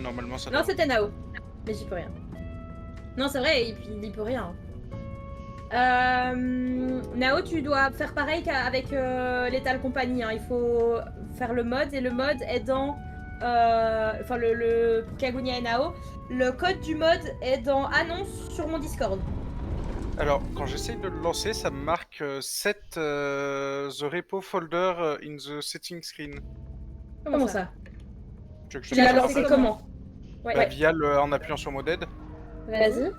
normalement ça Non, doit. c'était Nao. Mais j'y peux rien. Non, c'est vrai, il peut rien. Nao, tu dois faire pareil qu'avec Lethal Company. Hein. Il faut faire le mode et le mode est dans. Enfin, pour Kagunia et Nao, le code du mode est dans annonce sur mon Discord. Alors, quand j'essaye de le lancer, ça me marque set the repo folder in the setting screen. Comment ça? Tu veux que je Tu te l'as fasse un lancé partage? comment? Ouais. Bah, via en appuyant sur mode aide. Vas-y.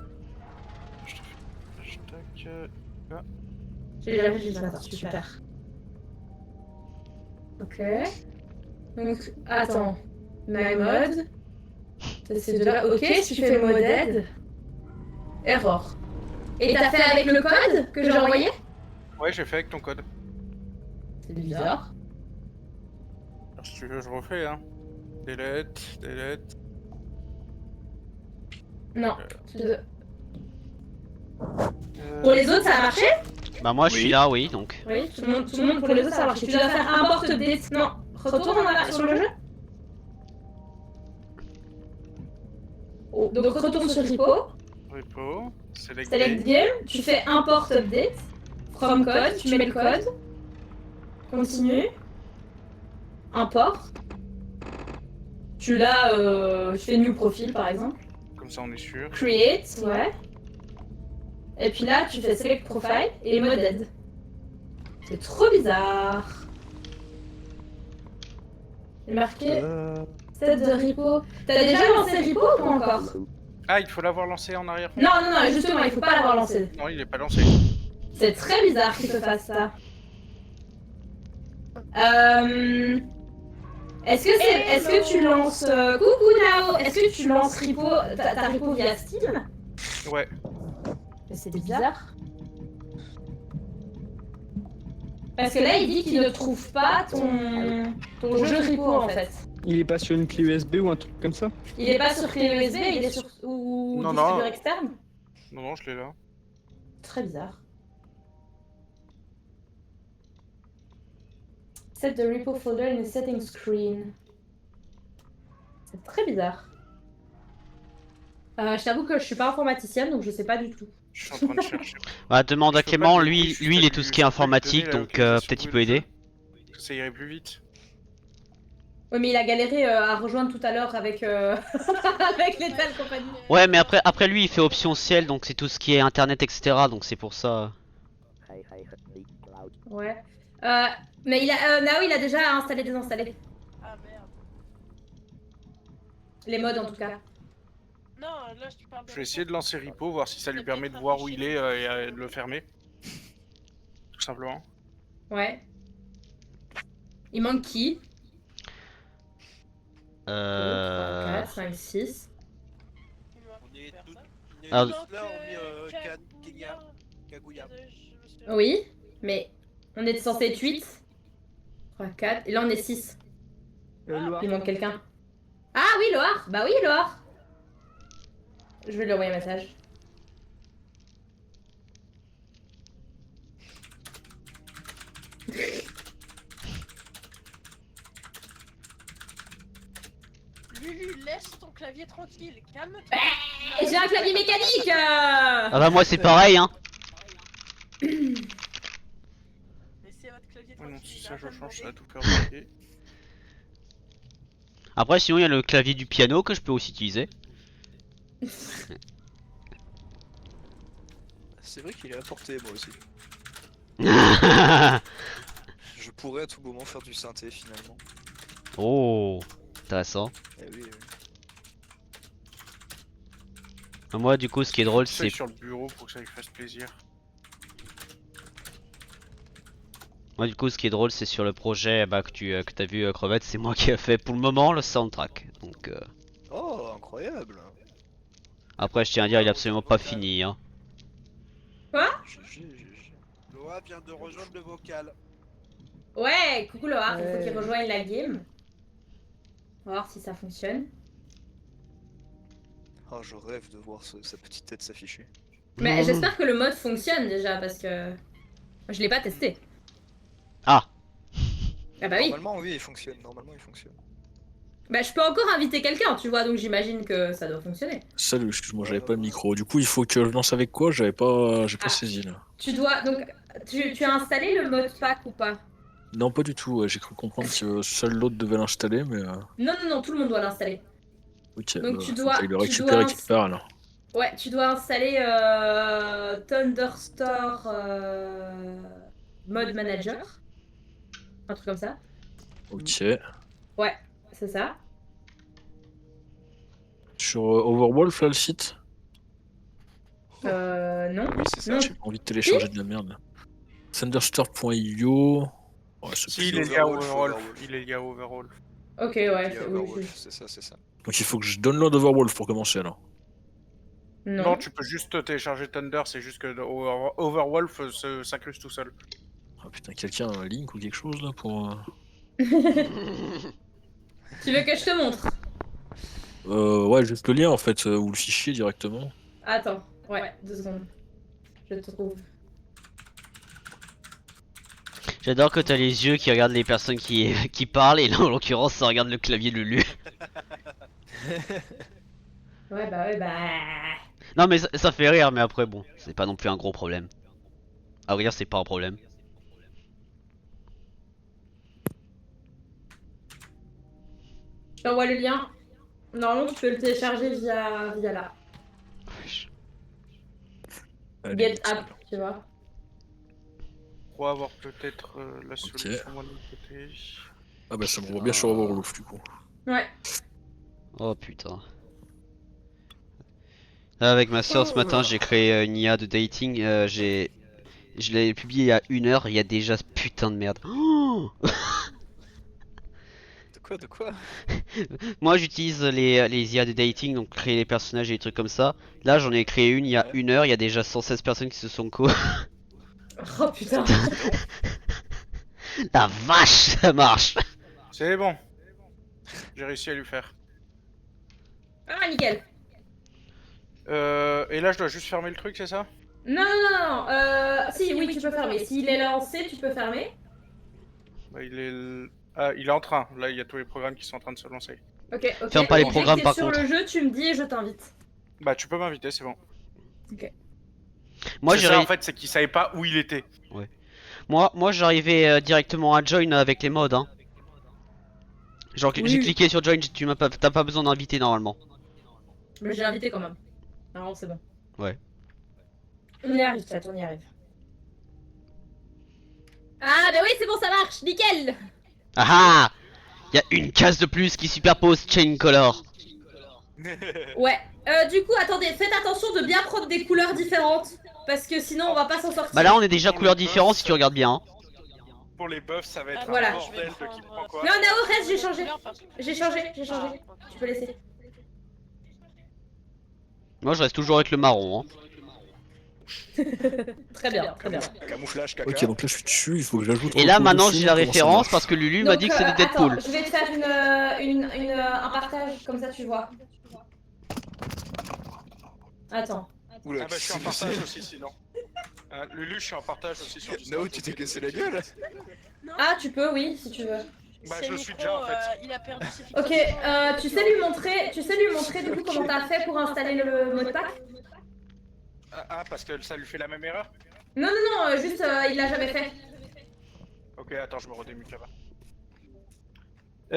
Je te fais hashtag. J'ai déjà fait, attends, super. Ok. Donc, attends. My mode. C'est de là. Ok, si tu fais mode aide. Error. Et t'as fait avec le code que j'ai envoyé? Ouais, j'ai fait avec ton code. C'est bizarre. Alors, si tu veux, je refais, hein. Delete, delete. Non. Pour les autres, ça a marché? Bah moi je suis là, oui, donc. Oui, tout le monde, pour les autres, ça a marché. Tu dois faire import update. Non, retourne en arrière sur le jeu. Oh, donc retourne sur repo. Repo, select Select game. game. Tu fais import update. From code, tu mets le code. Continue. Import. Tu fais new profile par exemple. Comme ça, on est sûr. Create, ouais. Et puis là, tu fais select profile et mode aide. C'est trop bizarre. C'est marqué set de repo. T'as déjà lancé repo ou pas encore? Ah, il faut l'avoir lancé en arrière. Non, non, non, justement, il faut pas l'avoir lancé. Non, il est pas lancé. C'est très bizarre qu'il te fasse ça. Est-ce que tu lances... Coucou Nao, est-ce que tu lances repo, ta repo via Steam? Ouais. Mais c'est bizarre. Parce que là, il dit qu'il ne trouve pas ton jeu repo en fait. Il est pas sur une clé USB ou un truc comme ça? Il est pas sur clé USB, il est sur ou Non, distribueur non. externe. Non, non, je l'ai là. Très bizarre. Set the repo folder in the settings screen. C'est très bizarre. Je t'avoue que je suis pas informaticienne, donc je sais pas du tout. Je suis en train de chercher. Bah demande à Je peux Clément, pas te lui, dire, juste lui il à est tout ce lui- qui est je peux pas lui informatique, donner la donc localisation peut-être il du peut aider. jeu, parce que ça irait plus vite. Oui, mais il a galéré à rejoindre tout à l'heure avec, avec Lethal Company. Ouais, mais après lui il fait option ciel, donc c'est tout ce qui est internet, etc. Donc c'est pour ça. Ouais. Mais Nao, il a déjà installé, désinstallé. Ah merde. Les modes en tout cas. Non, là je te parle de. Je vais essayer de lancer repo, voir si ça lui permet de voir où il est et de le fermer. Tout simplement. Ouais. Il manque qui? 2, 3, 4, 5, 6. On est tous Ah, là, on est Kenya, Kaguya. Oui, mais on est censé être 8. 3, 4. Et là on est 6. Loire. Il manque quelqu'un. Ah oui, Loire. Bah oui, Loire. Je vais lui envoyer un message. Lulu, laisse ton clavier tranquille, calme-toi. Et j'ai un clavier mécanique. Ah bah moi c'est pareil, hein. Laissez votre clavier Ouais, non, tranquille. si il ça a je pas change, ça va demandé. tout faire bloquer. Après sinon il y a le clavier du piano que je peux aussi utiliser. C'est vrai qu'il est à portée, moi aussi. Je pourrais à tout moment faire du synthé finalement. Oh, intéressant. Eh oui, oui. Moi du coup ce qui est drôle Ça c'est... sur le bureau pour que ça lui fasse plaisir. Moi du coup ce qui est drôle c'est sur le projet bah, que t'as vu Crevette, c'est moi qui ai fait pour le moment le soundtrack. Donc Oh, incroyable. après je tiens à dire il est absolument pas fini, hein. GG. Loa vient de rejoindre le vocal. Ouais, coucou Loire. Il faut qu'il rejoigne la game. On va voir si ça fonctionne. Oh, je rêve de voir sa petite tête s'afficher. Mais j'espère que le mode fonctionne déjà parce que je l'ai pas testé. Ah, Ah bah oui. Normalement, oui, il fonctionne. Normalement, il fonctionne. Bah, je peux encore inviter quelqu'un, tu vois, donc j'imagine que ça doit fonctionner. Salut, excuse-moi, j'avais pas le micro. Du coup, il faut que je lance avec quoi? J'ai pas Ah. saisi là. Tu dois. Donc, tu as installé le mode pack ou pas? Non, pas du tout. J'ai cru comprendre que seul l'autre devait l'installer, mais Non, tout le monde doit l'installer. ok. Donc, tu faut dois- que j'aille le tu récupérer dois quelque part alors. Ouais, tu dois installer Thunderstore Mode Manager. Un truc comme ça. Ok. Ouais, c'est ça. Sur Overwolf là le site? Non. Oui, c'est ça. Non. J'ai pas envie de télécharger de la merde. Thunderstore.io. Ouais, c'est Si, il pas- est lié à Overwolf, Overwolf. Overwolf. Il est lié à Overwolf. Ok, ouais. Il y a oui, Overwolf, c'est ça, c'est ça. Donc il faut que je download Overwolf pour commencer alors. Non. Non, tu peux juste télécharger Thunder, c'est juste que Overwolf s'incruste tout seul. Ah putain, quelqu'un a un link ou quelque chose là pour. Tu veux que je te montre? Ouais, juste le lien en fait, ou le fichier directement. Attends, ouais, 2 secondes. Je te trouve. J'adore que t'as les yeux qui regardent les personnes qui parlent, et là en l'occurrence ça regarde le clavier de Lulu. Ouais, bah. Non mais ça fait rire, mais après bon, c'est pas non plus un gros problème. À vrai dire, c'est pas un problème. Je t'envoie le lien. Normalement, tu peux le télécharger via là. Allez, Get nickel. App, tu vois. On va avoir peut-être la solution moi, de mon côté. Ah bah ça me voit bien sur Overwolf du coup. Ouais. Oh putain. Là, avec ma soeur ce matin, j'ai créé une IA de dating. Je l'ai publié il y a 1 heure. Il y a déjà ce putain de merde. Oh De quoi? Moi, j'utilise les IA de dating, donc créer les personnages et des trucs comme ça. Là, j'en ai créé une il y a 1 heure. Il y a déjà 116 personnes qui se sont Oh putain. La vache, ça marche. C'est bon. J'ai réussi à lui faire. Ah, nickel. Et là, je dois juste fermer le truc, c'est ça? Non. Si, oui, tu peux fermer. S'il est lancé, tu peux fermer. Bah, il est en train. Là, il y a tous les programmes qui sont en train de se lancer. Ok. Ferme pas les Et dès programmes, que t'es par sur contre. le jeu, tu me dis et je t'invite. Bah, tu peux m'inviter, c'est bon. Moi, C'est j'ai ça, en fait, c'est qu'il savait pas où il était. moi j'arrivais directement à join avec les mods. Hein. Genre, Oui. j'ai cliqué sur join. T'as pas besoin d'inviter normalement. Mais j'ai invité quand même. Non, c'est bon. Ouais. On y arrive, chat, on y arrive. Ah, bah oui, c'est bon, ça marche, nickel. Ah ah! Y a une case de plus qui superpose Chain Color. Ouais. Du coup, attendez, faites attention de bien prendre des couleurs différentes. Parce que sinon, on va pas s'en sortir. Bah là, on est déjà couleurs différentes si tu regardes bien. Hein. Pour les buffs, ça va être Voilà. un bordel de qui prend quoi. Non, Nao, reste, j'ai changé. J'ai changé. Tu peux laisser. Moi, je reste toujours avec le marron. Hein. Très bien. Camouflage, caca. Ok, donc là je suis dessus, il faut que j'ajoute. Et là, Repos maintenant, dessus, j'ai la comment ça référence marche parce que Lulu m'a dit que c'était Deadpool. Attends, je vais te faire un partage, comme ça tu vois. Attends. Oula, Ah bah, je suis en partage aussi, sinon. Lulu, je suis en partage aussi sur Discord. No, tu t'es cassé la gueule? Ah, tu peux, oui, si tu veux. Bah, Ses je le suis micros, déjà, en fait. Il a perdu ses Ok, fixations. tu sais lui montrer du coup comment t'as fait pour installer le mot de pack? Parce que ça lui fait la même erreur? Non, juste il l'a jamais fait. Ok, attends, je me redémute là-bas.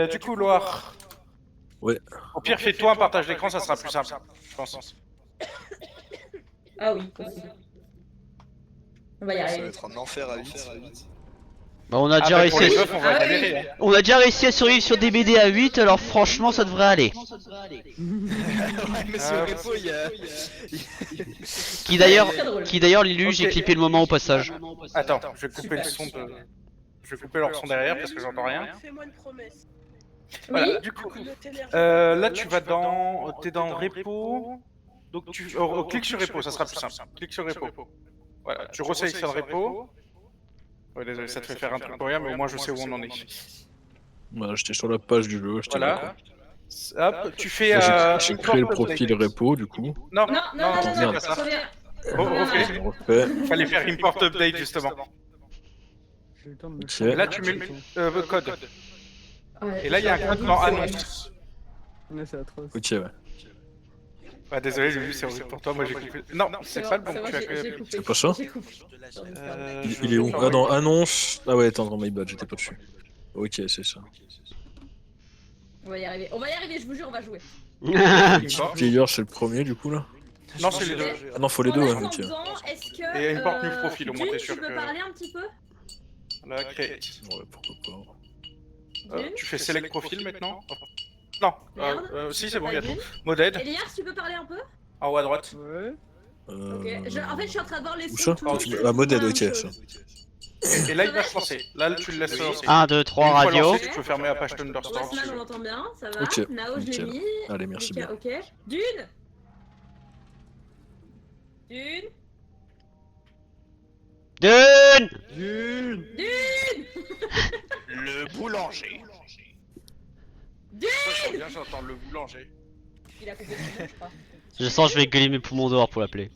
Du coup, Loire. Ouais. Au pire, fais-toi un partage d'écran, ça sera plus simple, je pense. Ah oui, possible. On va y Ça va arriver. être un enfer à 8. Bah, on a déjà bah, pour réussi. les buffs, on va Ah oui. galérer. Hein. On a déjà réussi à survivre sur des BD à 8, alors franchement, ça devrait aller. Mais sur le repo, il y a. Qui d'ailleurs, Très drôle. Lulu, Ok. j'ai clippé le moment au passage. Attends, je vais couper le son de... Je vais couper leur son derrière parce que j'entends rien. Fais-moi une promesse. Oui. Voilà, du coup, Ne t'énerve là tu vas dans... T'es dans repo. Donc tu cliques sur repo, ça sera plus simple. Clique sur repo. Voilà, tu resélectionnes repo. Ouais, désolé, ça te fait faire un truc pour rien, mais au moins je sais où on en est. Voilà, j'étais sur la page du jeu, j'étais là. Voilà. Hop, tu fais... J'ai créé le profil repo du coup. Non, Non, c'est pas ça. reviens. Refais. Je refais. Fallait faire import update justement. J'ai le temps de me Ok. Et là tu mets le code. Et là il y a un code dans annonce. Ouais, c'est atroce. Ok, ouais. Ah désolé Lulu, c'est horrible pour toi, moi j'ai coupé. Non, c'est pas le bon que tu as coupé. C'est pas ça J'ai coupé. De la chaîne. Il est où? Ah, dans annonce. Ah ouais, attends, dans my bad, j'étais pas dessus. Ok, c'est ça. On va y arriver, je vous jure, on va jouer. Player, c'est le premier du coup là? Non, c'est les deux. Ah non, faut les deux, En ouais, ok. attendant, est-ce que... Et une porte new profil, au moins, t'es Dune, sûr tu peux que- parler un petit peu Là, créer. Ouais, pourquoi pas. Dune Tu fais select profil maintenant? Non, Merde. si c'est bon, il y a tout. Dune. Moded, Elias, tu peux parler un peu en haut à droite. Ouais. Ok. En fait, je suis en train de voir les Où sons. ça? tout le monde Tu fait mets- Ah, modèle, la ok, même ça. chose. Et là, il va se lancer. Là, tu le laisses se lancer. 1, 2, Et 3, une fois radio. lancé, tu peux fermer Apache Thunderstorm si Westman, tu on veux. l'entend bien, ça va. Ok, Nao, je l'ai nickel. mis. Allez, merci Lucas, bien. ok. Dune Dune Dune. Dune. Dune Le boulanger. Ça, je bien, j'entends le boulanger. Il a coupé son nom, je crois. Je sens que je vais gueuler mes poumons dehors pour l'appeler.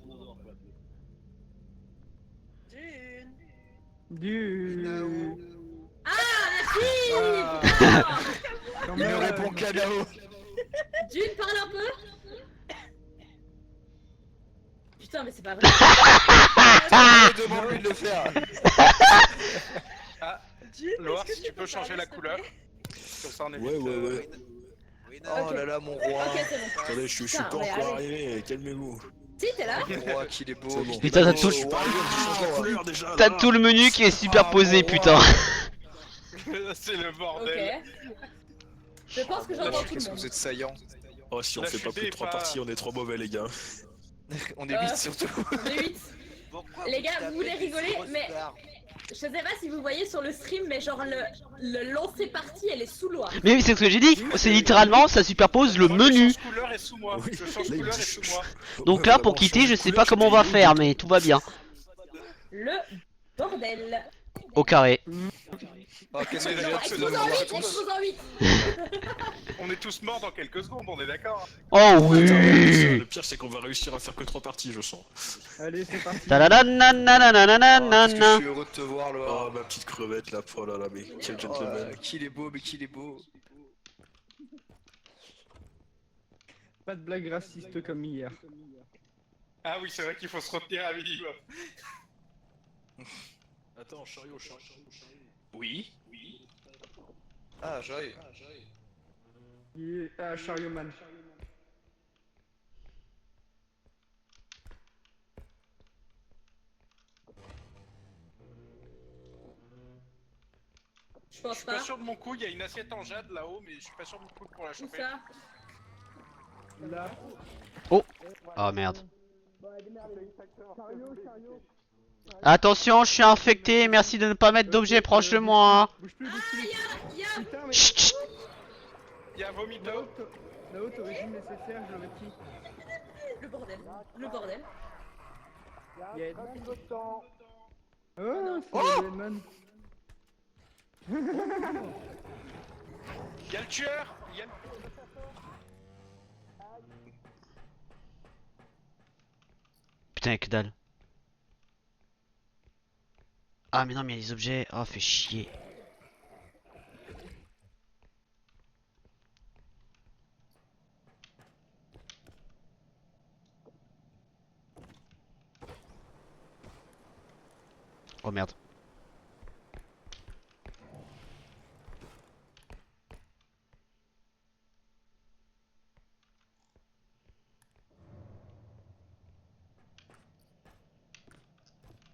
Dune. Dune. Ah, merci Ah. Putain. Quand Il ne même. répond qu'à Nao. Dune, parle un peu. Putain, mais c'est pas vrai. Demande-lui de le faire. Dune, Loa, est-ce que si tu peux changer parler, la s'il te couleur. plaît Comme ça, on évite. Ouais, ouais, ouais. Oui, Oh Ok. là là, mon roi. Ok, c'est bon. Attendez, je suis Putain, pas ouais, encore allez. arrivé, calmez-vous. Si, t'es là Mon roi, qu'il est beau. C'est bon. Putain, t'as tout, Je suis pas arrivé, on dit la couleur déjà. t'as là. tout le menu qui est superposé, mon putain. C'est le Ok. bordel. Je pense que j'entends tout le Qu'est-ce que monde. vous êtes saillant. Oh, si on La fait pas chute plus de 3 est parties, pas- on est trop mauvais, les gars. On est 8 surtout. Les 8. Pourquoi Les gars, tapez vous voulez des rigoler, grosses mais- barres Je sais pas si vous voyez sur le stream, mais genre le lancer parti, elle est sous loi. Mais oui, c'est ce que j'ai dit. C'est littéralement, ça superpose le Moi, menu. Je change couleur et sous moi. Oui. Je change Là, il couleur dit- et sous moi. Donc Ouais, là, pour vraiment, quitter, changer je de sais couleur, pas comment on va c'était faire, mais tout va bien. Le bordel. Au carré. Oh, qu'est-ce que j'ai hâte de Explose vous en 8, voir tous. explose en 8. On est tous morts dans quelques secondes, on est d'accord. Oh Attends, oui. le pire, c'est qu'on va réussir à faire que 3 parties, je sens. Allez, c'est parti. Oh, qu'est-ce que Ta-da-da-na-na-na-na-na-na. je suis heureux de te voir, Oh, Loa. ma petite crevette là, oh là là, mais quel Oh, gentleman. qu'il est beau, mais qu'il est beau. Pas de blague raciste comme hier. Ah oui, c'est vrai qu'il faut se retenir à minimum. Attends, chariot. Oui. Ah, j'arrive. Il est... Ah, Charioman. Je Je pense suis pas pas. sûr de mon coup, il y a une assiette en jade là-haut, mais je suis pas sûr de mon coup pour la Où choper. ça Là. Oh merde. Attention, je suis infecté. Merci de ne pas mettre d'objets proches de moi. Bouge plus, bouge plus. Y'a Putain, mais... Chut, chut. Il y a Vomito. Là-haut, t'aurais dû me laisser faire, je l'aurais pris. le bordel. Le bordel. Il y a... Oh, c'est le man. Il y a le tueur. Il y a... Putain, que dalle. Ah mais non, mais il y a des objets. Oh, fait chier. Oh merde.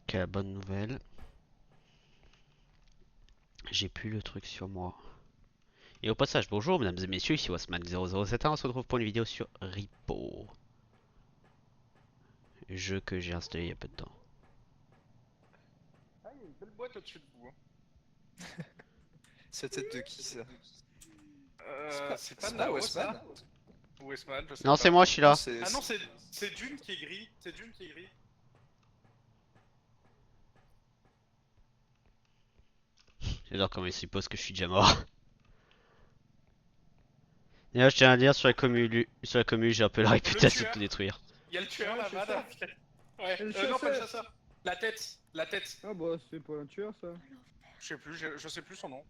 Quelle bonne nouvelle. J'ai plus le truc sur moi. Et au passage, bonjour mesdames et messieurs, ici Wasman0071, on se retrouve pour une vidéo sur Repo. Jeu que j'ai installé il y a peu de temps. Ah, il y a une belle boîte au-dessus de vous. Hein. Cette tête de qui ça? C'est pas c'est pas Nao, Westman? ça Ou Westman, je sais Non, pas. c'est moi, je suis là. Ah non, c'est Dune qui est gris. C'est Dune qui est gris. J'adore comment il suppose que je suis déjà mort. Et là, je tiens à dire, sur la commu, j'ai un peu la réputation de tueur. tout détruire. Il y a le tueur là-bas. là. Ouais. Le Non, pas le chasseur. chasseur. La tête. La tête. Ah bah, c'est pas un tueur, ça. Je sais plus, je sais plus son nom.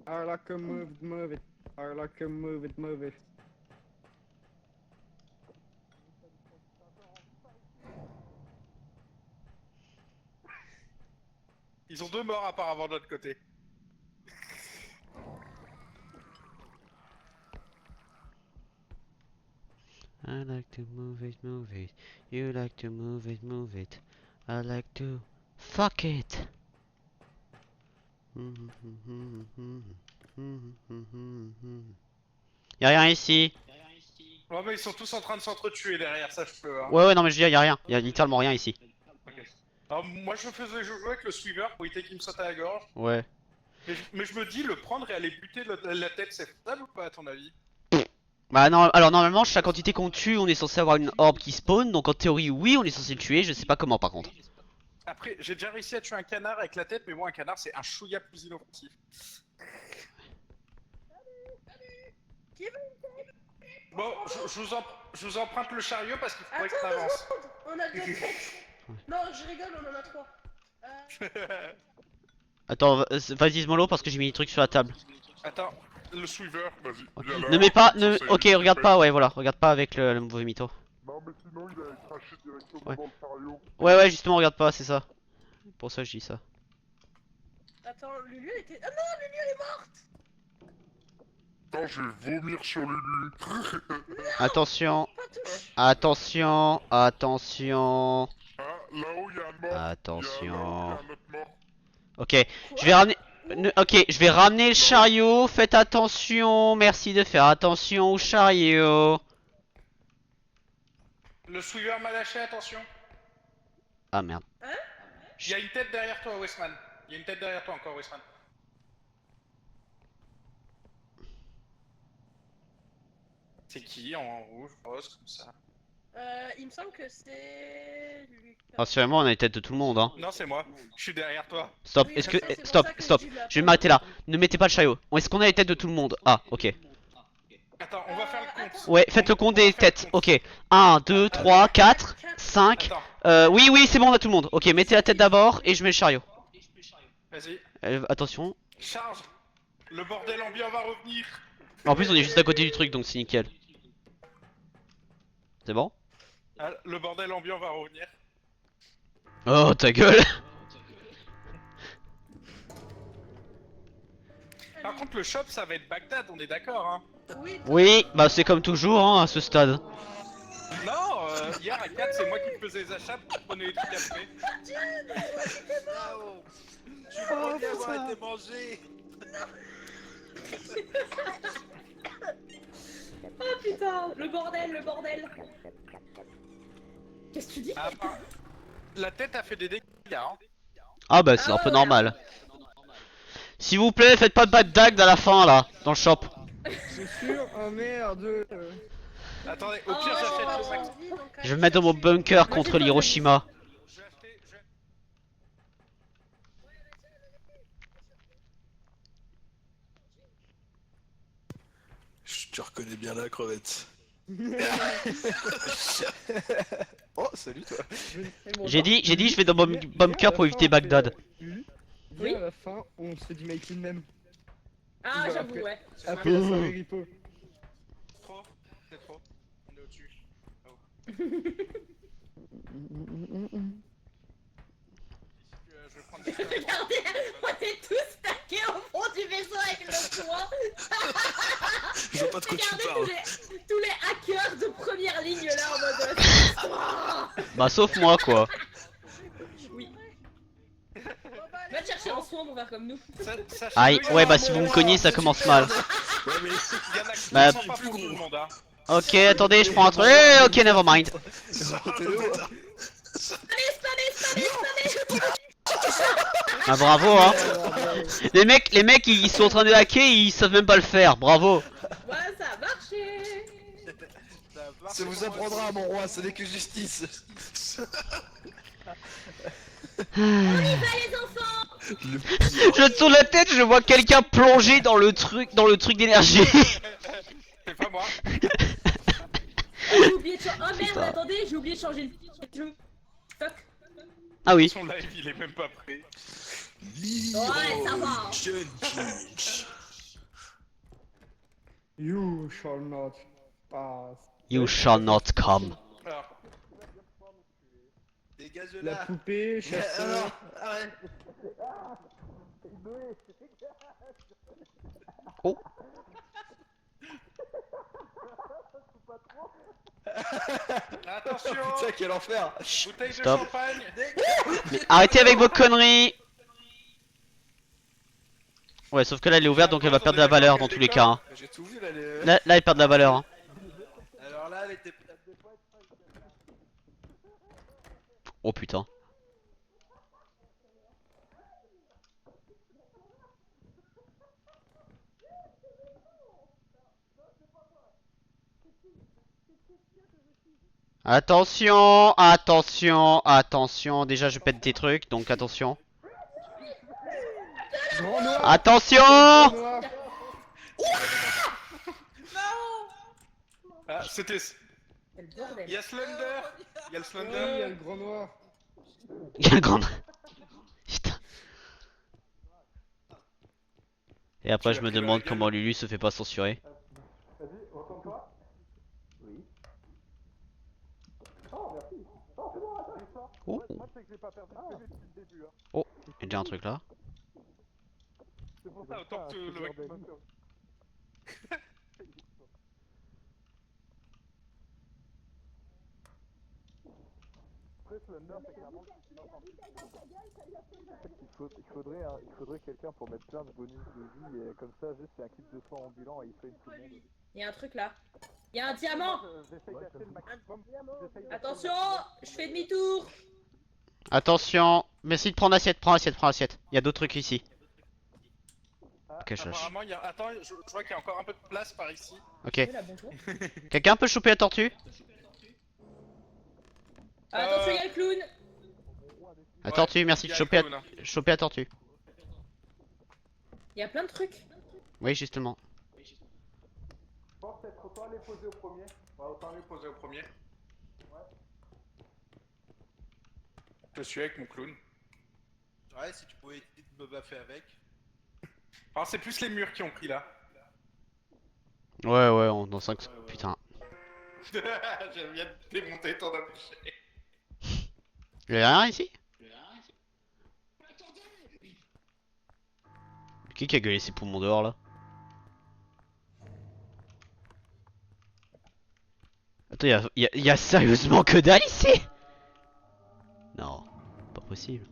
I like to move it. I like to move it. Ils ont 2 morts apparemment de l'autre côté. I like to move it, move it. You like to move it, move it. I like to fuck it. Y'a rien ici. Ouais, mais ils sont tous en train de s'entretuer derrière, ça je peux. Hein. Ouais, non, mais je veux dire, y'a rien. Y'a littéralement rien ici. Ok. Alors, moi je faisais jouer avec le Sweeper pour éviter qu'il me saute à la gorge. Ouais. Mais je me dis, le prendre et aller buter la tête, c'est faisable ou pas à ton avis? Bah non, alors normalement, chaque entité qu'on tue, on est censé avoir une orbe qui spawn. Donc en théorie, oui, on est censé le tuer. Je sais pas comment par contre. Après, j'ai déjà réussi à tuer un canard avec la tête, mais bon, un canard c'est un chouïa plus inoffensif. Bon, je vous emprunte le chariot parce qu'il faudrait que ça Attends 2 avance. secondes. On a 2 têtes. Non, je rigole, on en a 3. Attends, vas-y, Smolo, parce que j'ai mis des trucs sur la table. Attends, le Sweeper, vas-y. viens là. Ne mets pas, Ça, c'est ok, une regarde pépette. pas, ouais, voilà, regarde pas avec le mauvais mytho. Non, mais sinon, il a craché directement Ouais. dans le chariot. Ouais, justement, regarde pas, c'est ça. Pour ça, je dis ça. Attends, Lulu elle était. Ah non, Lulu elle est morte. Attends, je vais vomir sur Lulu. Attention, Pas touche. attention, attention, Ah, là-haut, il y a un mort. Là-haut, attention. il y a un autre mort. Ok, je vais ramener. Ok, je vais ramener le chariot. Faites attention. Merci de faire attention au chariot. Le Sweeper m'a lâché, attention. Ah merde. Il y a une tête derrière toi, Westman. Il y a une tête derrière toi encore, Westman. C'est qui en rouge, rose, comme ça? Il me semble que c'est. Lucas. Rassurez-moi, on a les têtes de tout le monde, hein. Non, c'est moi. Je suis derrière toi. Stop, Oui, est-ce je que. sais, c'est pour Stop, ça que stop. je dis la Je vais peur. m'arrêter là. Ne mettez pas le chariot. Est-ce qu'on a les têtes de tout le monde? Ah, ok. Attends, on va faire le compte. Ouais, faites le compte On va des faire le têtes. compte. Ok. 1, 2, 3, 4, 5. Attends, Oui, c'est bon, on a tout le monde. Ok, mettez la tête d'abord et je mets le chariot. vas-y. Attention. Charge. Le bordel ambiant va revenir. En plus, on est juste à côté du truc, donc c'est nickel. C'est bon? Ah, le bordel ambiant va revenir. Oh, ta gueule! Par contre, le shop, ça va être Bagdad, on est d'accord, hein? Oui, Oui, bah c'est comme toujours, hein, à ce stade. Non, hier à 4, c'est moi qui faisais les achats pour prenez les trucs après. Là-haut. Tu crois bien avoir été mangé. Oh putain, le bordel, le bordel. Qu'est-ce que tu dis? Ah, la tête a fait des dégâts, hein? Ah bah c'est un peu normal. S'il vous plaît, faites pas de Bagdad à la fin là, dans le shop. C'est sûr, oh merde. Attendez, au pire, j'achète le max. Je vais me mettre dans mon bunker contre l'Hiroshima. Je vais acheter. Tu reconnais bien la crevette. Oh, salut toi. J'ai dit, je vais dans mon bunker pour éviter Bagdad. Oui. Oui. À la fin, on se fait du make même. Ah, Bah, j'avoue, après- ouais. Après la soirée Ripo. Trop, c'est trop. On est au-dessus. Je vais prendre des Regardez, on est tous taqués au fond du vaisseau avec le poing. Je vois pas de quoi tu Regardez parles. tous les hackers de première ligne là en mode. Bah sauf moi quoi. Oui. Va te chercher un soin pour faire comme nous. Aïe, ouais bah si vous me cognez ça commence mal. Il y en a qui Bah, ne sont pas pour tout le monde, hein. Ok, attendez, je prends un truc. Ok, never mind. Ah bravo hein. Les mecs ils sont en train de hacker, ils savent même pas le faire. Bravo. Ouais, ça a marché. Ça vous apprendra, mon roi, ce n'est que justice. Les enfants. Je tourne la tête, je vois quelqu'un plonger dans le truc d'énergie. C'est pas moi. J'ai oublié de changer. Oh merde, attendez, j'ai oublié de changer le jeu. Fuck. Ah oui. Son live, il est même pas prêt. Ouais, ça va. You shall not pass. You shall not come. Alors, Les gars, La poupée, chasseur. Oh. Attention. Putain, quel enfer. Bouteille de Stop. champagne. Mais arrêtez avec vos conneries. Ouais, sauf que là elle est ouverte donc elle va perdre de la valeur dans tous les cas. Hein. J'ai tout vu là. Les... Là elle perd de la valeur. Hein. Alors là, avec tes. Oh putain. Attention, attention, attention. Déjà je pète des trucs donc attention. Grand noir. Attention. Grand noir. Ah, c'était. Quel bordel. Il y a Slender. Il y a le Oui, il y a Slender. le grand noir. Il y a un grand. Putain. Et après Tu je l'as me pris dans demande la gueule. comment Lulu se fait pas censurer. Oh. Oh, il y a déjà un truc là. Ah, autant que le mec. Il faudrait quelqu'un pour mettre plein de bonus de vie et comme ça juste c'est un kit de soins ambulant et il soigne tout le monde. Il y a un truc là. Il y a un diamant. J'essaye d'acheter le maximum. Attention, je fais demi-tour. Attention, merci de prendre l'assiette, prends l'assiette, prends l'assiette. Il y a d'autres trucs ici. Ok, je lâche. Apparemment, il y a. Attends, je vois qu'il y a encore un peu de place par ici. Ok. Oui, là, bonjour. Quelqu'un peut choper la tortue? Attention, il y a le clown. La tortue, merci il de y a choper le clown, hein. choper la tortue. Il y a plein de trucs. Oui, justement. Je pense peut-être autant les poser au premier. Ouais, autant les poser au premier. Je suis avec mon clown. Ouais, si tu pouvais éviter de me baffer avec. Alors, c'est plus les murs qui ont pris là. Ouais, ouais, on dans 5. Putain. J'aime bien démonter ton objet. Il y a rien ici? Qui a gueulé ses poumons dehors là? Attends, y a sérieusement que dalle ici? Non, pas possible.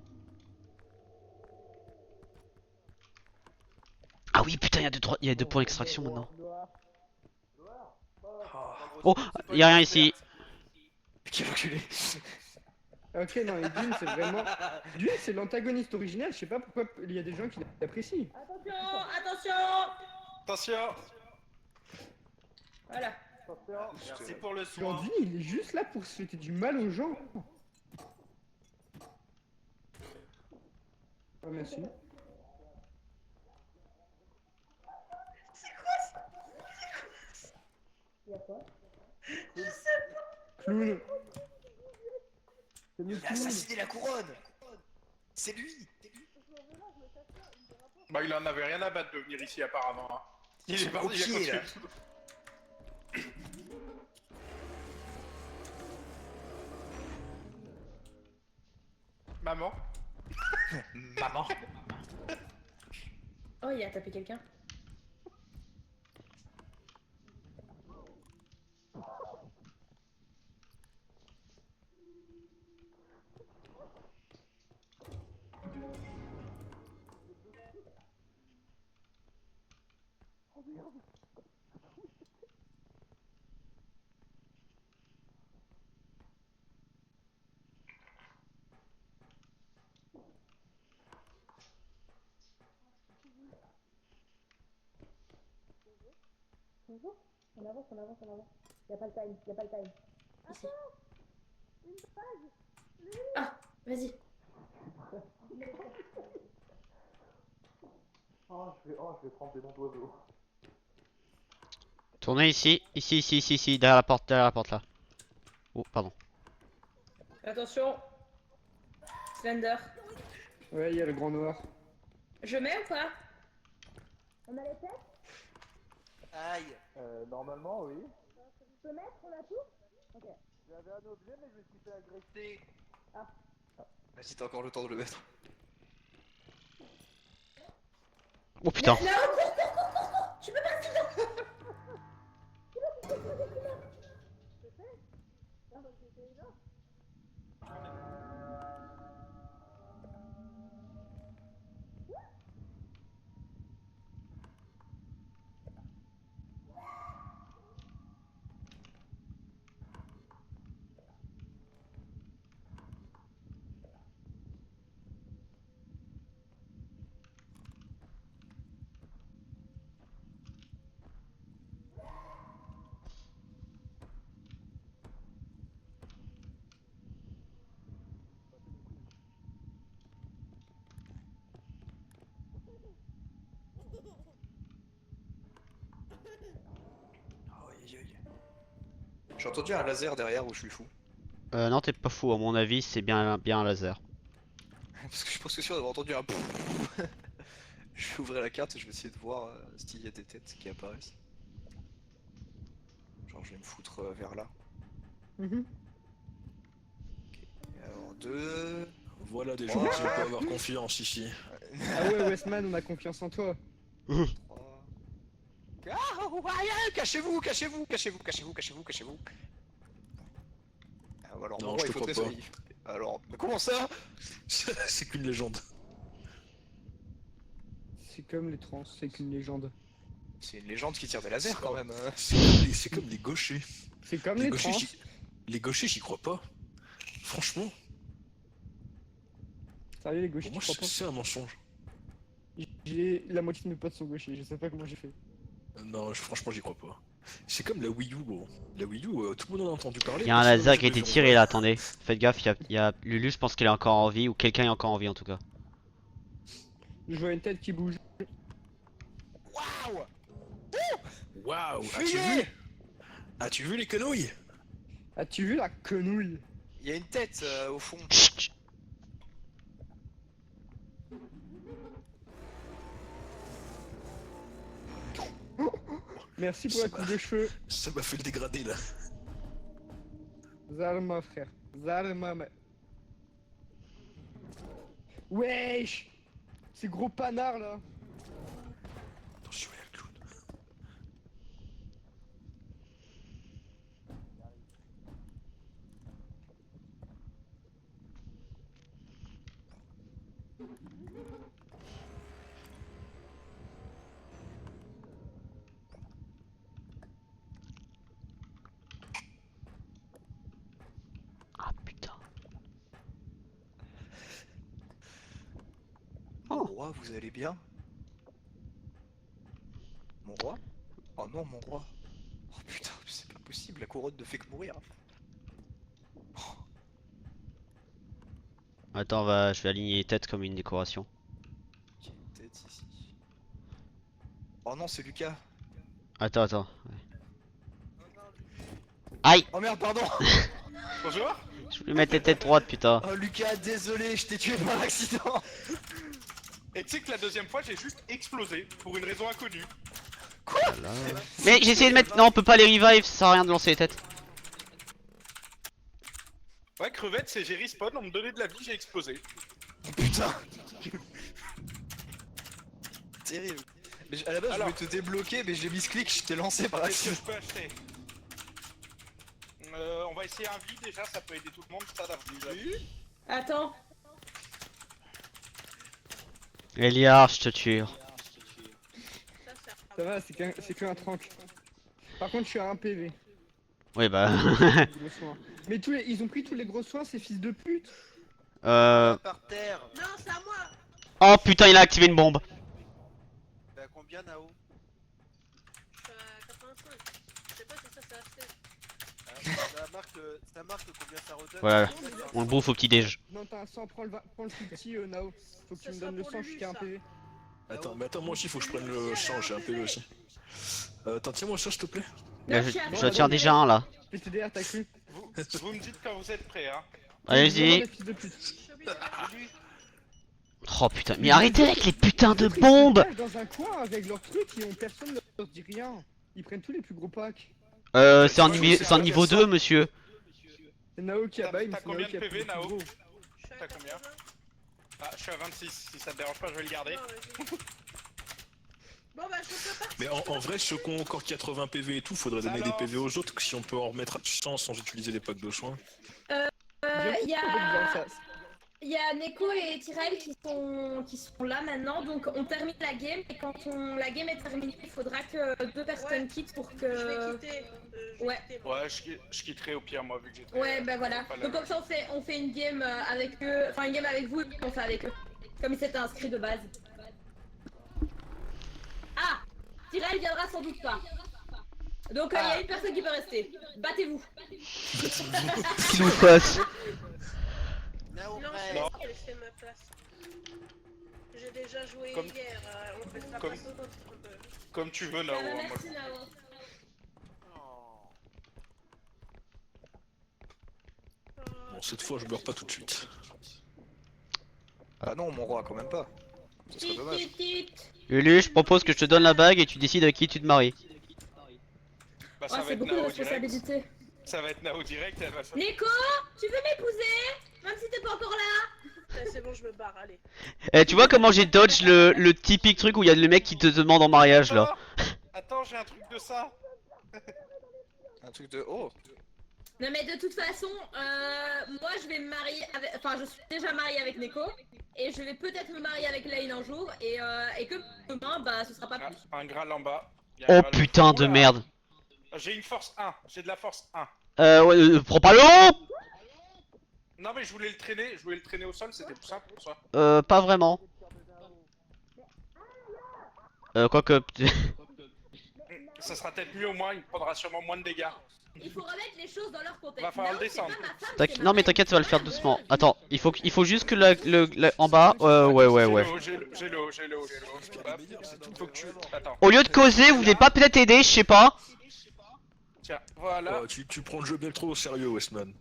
Ah oui, putain, il y a deux points d'extraction maintenant. Oh, y a rien ici. Quel enculé. Ok, non, et Dune, c'est vraiment. Dune, c'est l'antagoniste original. Je sais pas pourquoi il y a des gens qui l'apprécient. Attention, attention. Attention. Voilà. Merci pour le Genre, soin. Dune, il est juste là pour se faire du mal aux gens. Oh, merci. Clown. C'est le Il a clown. assassiné la couronne. C'est lui. Bah, il en avait rien à battre de venir ici apparemment. Hein. Il est Au parti, il a pied, là. continué. Maman. Maman. Oh, il a tapé quelqu'un. Bonjour. On avance, on avance, on avance. Y'a pas le time, y'a pas le time. Ici. Ah, vas-y. Oh je vais prendre des noms d'oiseaux. Tournez ici, ici, derrière la porte là. Oh, pardon. Attention. Slender. Ouais, il y a le grand noir. Je mets ou pas? On a les têtes? Aïe. Normalement oui. Je peux mettre, on a tout? Ok. J'avais un objet mais je me suis fait agresser. Vas-y, t'as encore le temps de le mettre. Oh putain. Nao, cours, tu peux pas. Aïe, aïe. J'ai entendu un laser derrière où je suis fou. Non, t'es pas fou, à mon avis, c'est bien un laser. Parce que je pense que sûr d'avoir entendu un. Je vais ouvrir la carte et je vais essayer de voir s'il y a des têtes qui apparaissent. Genre, je vais me foutre vers là. Mhm. Et alors, 2. Voilà des gens qui peuvent avoir confiance ici. Ah ouais, Westman, on a confiance en toi. 3. Ah, cachez-vous, cachez-vous, cachez-vous, cachez-vous, cachez-vous, cachez-vous. Ah, alors, Non, bon, je il te faut crois très Alors, mais comment ça? C'est qu'une légende. C'est comme les trans, c'est qu'une légende. C'est une légende qui tire des lasers quand même. Hein. C'est comme les gauchers. C'est comme les trans. Les gauchers, j'y crois pas. Franchement, Sérieux, les gauchers, pour moi, tu crois pas? c'est un mensonge. J'ai la moitié de mes potes sont gauchers, je sais pas comment j'ai fait. Non, franchement, j'y crois pas. C'est comme la Wii U, gros. La Wii U, tout le monde en a entendu parler. Il y a un personne laser n'a qui a été jamais vu tiré en là, vrai. attendez. Faites gaffe, il y a Lulu, je pense qu'elle est encore en vie, ou quelqu'un est encore en vie en tout cas. Je vois une tête qui bouge. Waouh! Waouh, Fuyez! As-tu vu les quenouilles? As-tu vu la quenouille? Il y a une tête au fond. Chut. Merci pour la coupe de cheveux. Ça m'a fait le dégrader là. Zarma, frère. Zarma, mais... Wesh! Ces gros panards là. Attention, il y a le clown. Ah putain. Mon roi, vous allez bien? Mon roi? Oh non, mon roi. Oh putain, c'est pas possible, la couronne ne fait que mourir. Attends, je vais aligner les têtes comme une décoration. Il y a une tête ici. Oh non, c'est Lucas. Attends. Ouais. Aïe! Oh merde, pardon! Bonjour. Je voulais mettre les têtes droites, putain. Oh Lucas, désolé, je t'ai tué par accident! Et tu sais que la deuxième fois, j'ai juste explosé pour une raison inconnue. Mais j'ai essayé de mettre. Non, on peut pas les revive, ça sert à rien de lancer les têtes. Ouais, crevette, c'est j'ai respawn, on me donnait de la vie, j'ai explosé. Putain! Terrible. Mais à la base, Alors. je voulais te débloquer, mais j'ai mis ce clic, je t'ai lancé par Qu'est-ce que accident. je peux acheter? On va essayer un vie déjà, ça peut aider tout le monde, ça déjà. Attends. Eliar, je te tue. Ça sert. Ça va, c'est qu'un trank. Par contre, je suis à 1 PV. Oui, bah. Gros soins. Mais ils ont pris tous les gros soins, ces fils de pute. Par terre. Non, c'est à moi. Oh putain, il a activé une bombe. T'es à combien, Nao? Je suis à 85. Je sais pas si ça c'est assez. Ça marque combien ça redonne? Voilà. Non, mais là- On le bouffe au petit déj. Non, t'as un sang, prends le plus petit, Nao. Faut que tu Ça me sera donnes le pour sang, lui, je suis qu'à 1 ça. PV. Attends, moi aussi, faut que je prenne le sang, j'ai un PV aussi. Attends, tiens-moi ça, s'il te plaît. Non, Je suis à- je tiens déjà un là. PTDR, t'as cru? Vous me dites quand vous êtes prêts, hein. Allez-y. Les fils de pute. Je suis obligé de- Oh putain, mais arrêtez avec les putains de bombes. Ils se cachent dans un coin avec leurs trucs et personne leur dit rien. Ils prennent tous les plus gros packs. C'est un niveau 2, monsieur. C'est Nao qui a bail, mais T'as c'est Nao combien qui a de pris PV, le plus Nao? gros. Je suis suis à T'as combien 80. Ah, je suis à 26. Si ça te dérange pas, je vais le garder. Non, vas-y. Bon bah je peux partir. Mais en vrai, ceux qui ont encore 80 PV et tout, faudrait donner des Alors PV aux autres si on peut en remettre à 100 sans utiliser les packs de soins. Il y a Neko et Tyrell qui sont là maintenant, donc on termine la game et quand la game est terminée, il faudra que 2 personnes quittent pour Je que... vais quitter. Ouais. Ouais, je quitterai au pire, moi, vu que j'étais. Ouais, bah voilà. pas là. Donc comme ça on fait une game avec eux, enfin une game avec vous et on fait avec eux. Comme il s'était inscrit de base. Ah, Tyrell viendra sans doute pas. Donc il y a une personne qui peut rester. Battez-vous. Qu'il nous fasse. Non, c'est Non. elle fait ma place. J'ai déjà joué Comme- hier, on fait la comme- place aux autres un peu. Comme tu veux, Nao. Ah, bah, hein, moi. merci Nao. Bon, cette fois, je meurs pas tout de suite. Ah non, mon roi, quand même pas. Ce serait dommage. Tit, tit, tit. Lulu, je propose que je te donne la bague et tu décides avec qui tu te maries. Bah, Oh, ça va c'est être beaucoup de Nao direct. responsabilités. Ça va être Nao direct. Elle va faire. Neko, tu veux m'épouser? Même si t'es pas encore là? C'est bon, je me barre, allez. Eh, tu vois comment j'ai dodge le typique truc où il y a le mec qui te demande en mariage là. Attends, j'ai un truc de ça. Un truc de... Oh. Non mais de toute façon, moi je vais me marier avec... Enfin je suis déjà mariée avec Neko. Et je vais peut-être me marier avec Lane un jour. Et que demain, bah ce sera pas Ah, plus. un Graal en bas. Il y a un Oh Graal. putain de Oula. merde. J'ai une force 1. J'ai de la force 1. Ouais, prends pas l'eau. Non, mais je voulais le traîner au sol, c'était plus simple pour ça. Pas vraiment. Quoique... Ça sera peut-être mieux au moins, il prendra sûrement moins de dégâts. Il faut remettre les choses dans leur contexte. Va falloir Nao, le c'est pas descendre. ma femme, c'est ma Non mais reine. t'inquiète, ça va le faire doucement. Attends, il faut juste que en bas... ouais. J'ai le haut. Hop, faut que tu... Attends. Au lieu de causer, vous voulez pas peut-être aider, je sais pas. Tiens, voilà. Tu prends le jeu bien trop au sérieux, Westman.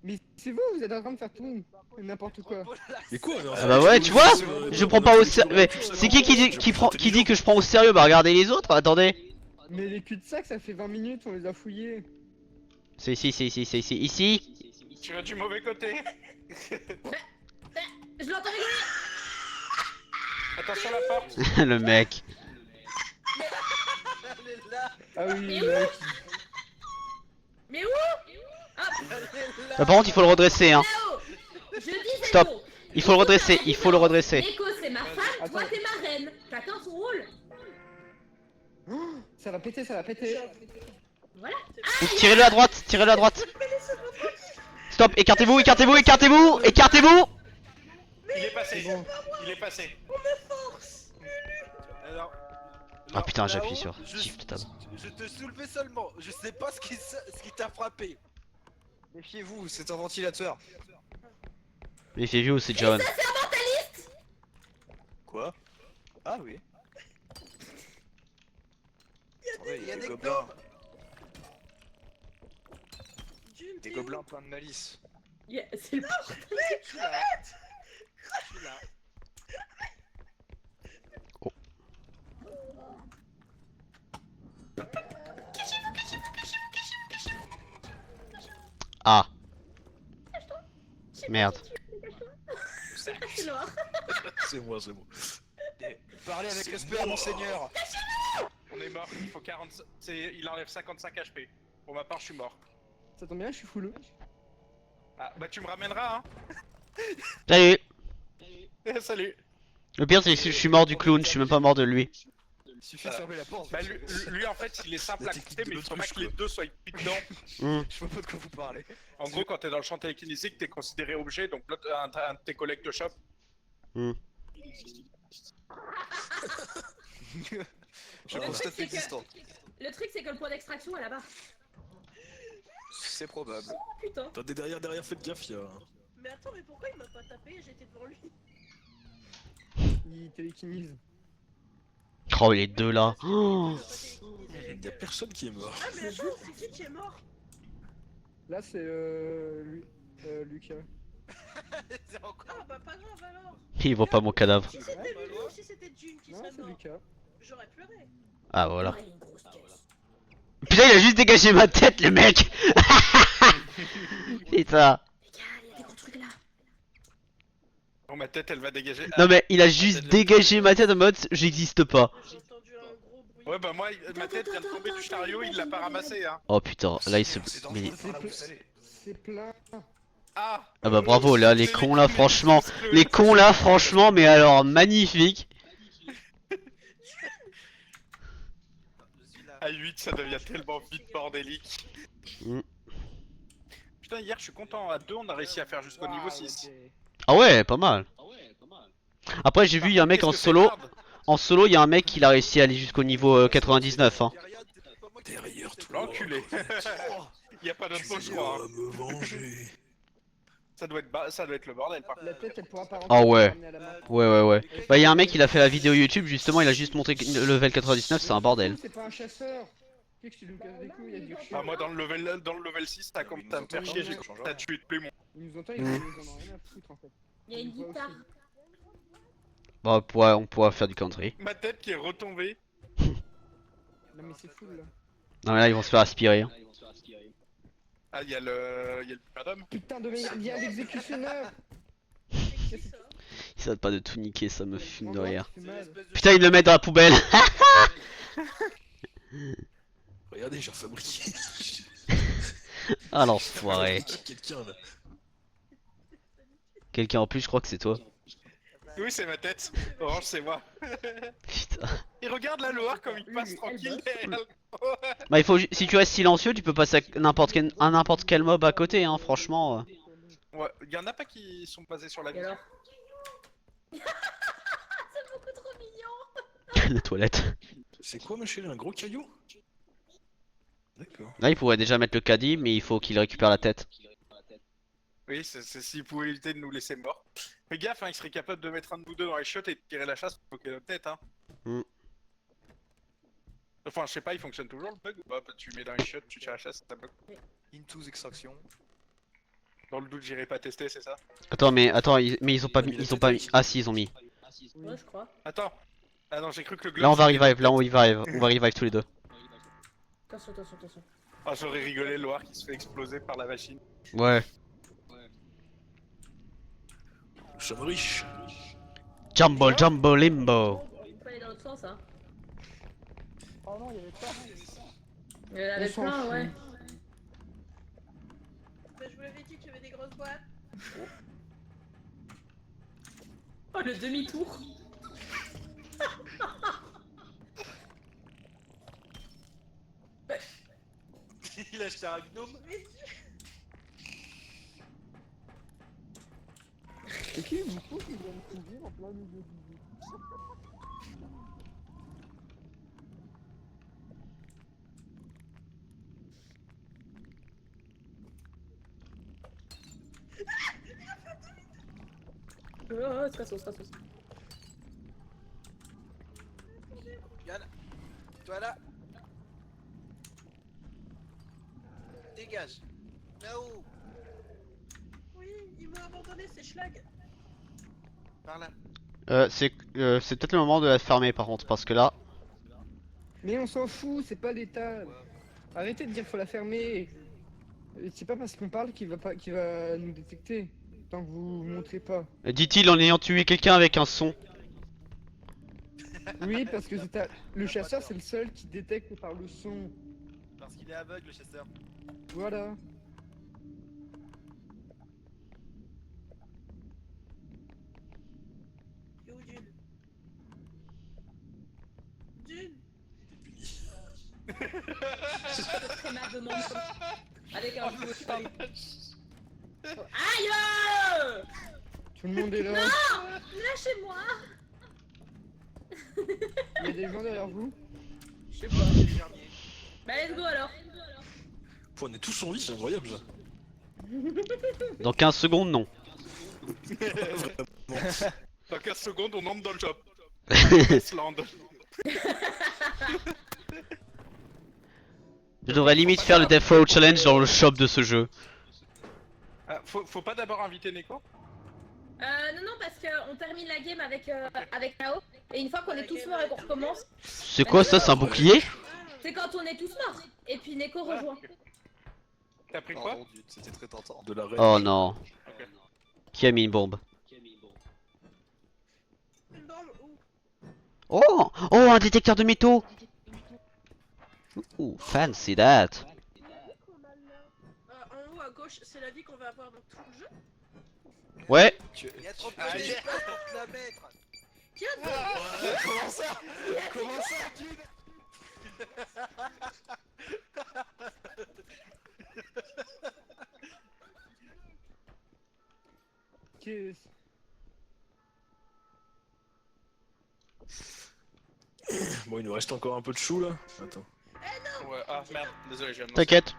Mais c'est vous êtes en train de faire tout n'importe quoi. Mais quoi mais Ah bah ouais, tu vois, je prends pas au sérieux. C'est qui dit que je prends au sérieux? Bah regardez les autres, attendez. Mais les cul-de-sac, ça fait 20 minutes, on les a fouillés. C'est ici. Tu vas du mauvais côté. Je l'entends rigoler. Attention la porte. Le mec. Ah oui, Mais mec. Mais où? Par contre, il faut le redresser, hein. Nao, je dis c'est Stop. bon. Il faut le redresser, il faut le redresser. Neko c'est ma femme, toi t'es ma reine. Chacun son rôle. Oh, ça va péter, ça va péter. Voilà. Tirez-le à droite. Stop, écartez-vous. Il est passé. Bon. Il est passé. Alors, Ah putain, Nao, j'appuie sur je- Shift tab. Je te soulevais seulement, je sais pas ce qui t'a frappé. Méfiez-vous, c'est un ventilateur. Méfiez-vous, c'est John. Quoi? Ah oui. Il y a des gobelins. gobelins. June, Des t'es gobelins où? pleins de malice. Yeah, c'est le Je suis là. Je suis là. Ah. Merde. c'est noir. C'est moi. Parlez avec respect à monseigneur. On est mort, il faut 40... Il enlève 55 HP. Pour ma part, je suis mort. Ça tombe bien, je suis full. Ah, bah tu me ramèneras, hein. Salut. Salut. Le pire, c'est que je suis mort du clown, je suis même pas mort de lui. Il suffit de fermer la porte. Bah lui en fait, il est simple La à technique quitter, de mais il faut pas l'autruche, que les quoi. deux soient pris dedans. Je vois pas de quoi vous parlez. En gros, quand t'es dans le champ télékinésique, t'es considéré objet, donc l'autre, un de tes collègues te chope. Je Le constate truc, c'est l'existence. Le truc c'est que le point d'extraction est là-bas. C'est probable. Oh putain. Attendez, derrière, faites gaffe, y'a... Mais attends, mais pourquoi il m'a pas tapé? J'étais devant lui. Il télékinise. Oh, les deux là. Oh. Y'a personne qui est mort. Ah, mais attends, c'est qui est mort? Là, c'est Lucas. C'est encore. Ah, bah pas grave alors. Il voit pas mon cadavre. Si c'était lui ou si c'était June qui Non, serait c'est mort, Lucas. j'aurais pleuré. Ah voilà. Oh, il a une grosse caisse. Putain, il a juste dégagé ma tête, le mec. C'est ça. Les gars, il y a des gros trucs là. Bon, ma tête, elle va dégager. Non mais il a juste dégagé ma tête en mode j'existe pas. J'ai entendu un gros bruit. Ouais, bah moi, ma tête vient de tomber du chariot, il l'a pas ramassé, hein. Oh putain, là il se... C'est Mais... dangereux de faire la boussaler. C'est plein. Ah Ah bah bravo, là les c'est cons là l'équilibre franchement, qui se les cons là franchement, mais alors magnifique. À 8, ça devient tellement vite bordélique. Mm. Putain, hier, je suis content. À 2, on a réussi à faire jusqu'au niveau 6. Ah ouais, pas mal. Après j'ai vu il y a un mec en solo, il y a un mec qui a réussi à aller jusqu'au niveau 99 hein. Derrière toi. L'enculé. Y a pas d'autre mot, je crois. Dois me venger. Ça doit être le bordel, par contre. La tête, elle pourra pas rentrer. Ah ouais. ramener à la main. Ouais. Bah il y a un mec il a fait la vidéo YouTube justement, il a juste montré que le level 99 c'est un bordel. C'est pas un chasseur. Qu'est-ce que tu nous casses les couilles, il y a du Ah, chien. moi, dans le level 6, t'as comme t'as me faire chier, j'ai t'as tué de plus mon. Ils nous entendent, ils en ont rien à foutre en fait. Il y a une guitare. Bah on pourra faire du country. Ma tête qui est retombée. Non mais c'est fou là. Non mais là ils vont se faire aspirer. Hein. Ah, y'a le madame. Putain de merde, il y a l'exécutionneur. C'est qui ça? Ils savent pas de tout niquer, ça me fume de rire. C'est mal. Putain ils le mettent dans la poubelle. Regardez, j'ai refabriqué. Ah l'enfoiré. Quelqu'un là. Quelqu'un en plus je crois que c'est toi. Oui, c'est ma tête. Orange, c'est moi. Putain. Et regarde la Loire comme il passe tranquille derrière. Bah il faut si tu restes silencieux tu peux passer à n'importe quel mob à côté hein franchement. Ouais, y'en a pas qui sont basés sur la Et vie. alors? C'est beaucoup trop mignon. La toilette. C'est quoi ma chérie, un gros caillou? D'accord. Là il pourrait déjà mettre le caddie mais il faut qu'il récupère la tête. Oui, c'est s'ils pouvaient éviter de nous laisser morts. Fais gaffe, hein, ils seraient capables de mettre un de vous deux dans les shots et de tirer la chasse pour qu'il ait notre tête, hein. Mm. Enfin, je sais pas, il fonctionne toujours le bug ou pas? Tu mets dans les shots, tu tires la chasse, ça bug. Into's extraction. Dans le doute, j'irai pas tester, c'est ça? Attends mais ils ont pas mis, ah si ils ont mis. Ouais, je crois. Attends. Ah non, j'ai cru que le globe. Là on va revive tous les deux. Attention. Ah, j'aurais rigolé le Loire qui se fait exploser par la machine. Ouais. Nous sommes riches. Jumbo limbo. Il faut aller dans l'autre sens, hein. Oh non, il y avait pas. Il y en avait On s'en plein, fout. ouais. Bah, je vous l'avais dit qu'il y avait des grosses boîtes. Oh, le demi-tour. Il a acheté un gnome. Et qui du coup qui vient de courir en plein milieu du vide? Oh, c'est pas sauce. Yann, toi là. Dégage. Là-haut. Oui, il m'a abandonné, c'est Schlag. Par là. C'est peut-être le moment de la fermer par contre parce que là. Mais on s'en fout, c'est pas létal. Arrêtez de dire faut la fermer. C'est pas parce qu'on parle qu'il va nous détecter. Tant que vous montrez pas. Dit-il en ayant tué quelqu'un avec un son. Oui, parce que le chasseur c'est le seul qui détecte par le son. Parce qu'il est aveugle, le chasseur. Voilà. Et où Dune? Dune. C'est ma demande. Avec un coup. Aïe! Tout le monde est là. Lâchez-moi! Il y a des gens derrière vous. Je sais pas. Bah, let's go alors. On est tous en vie, c'est incroyable ça. Dans 15 secondes non. Dans 15 secondes, on entre dans le shop. Iceland. Je devrais limite faire le Death Row Challenge dans le shop de ce jeu. Ah, faut pas d'abord inviter Neko? Non, parce qu'on termine la game avec Nao. Et une fois qu'on est tous morts et qu'on recommence, C'est quoi ça, c'est un bouclier? c'est quand on est tous morts. Et puis Neko rejoint. T'as pris quoi? Pardon, Dune, c'était très tentant. De la reine. Oh non. Qui a mis une bombe? Oh! Oh, un détecteur de métaux! Ooh, fancy that! En haut à gauche, c'est la vie qu'on va avoir dans tout le jeu. Ouais! Il y a trop de place pour te la mettre. Tiens, Comment ça? Comment ça, Dune? Qu'est-ce... Bon, il nous reste encore un peu de chou là. Attends. Ouais, ah merde, désolé, j'ai annoncé. T'inquiète.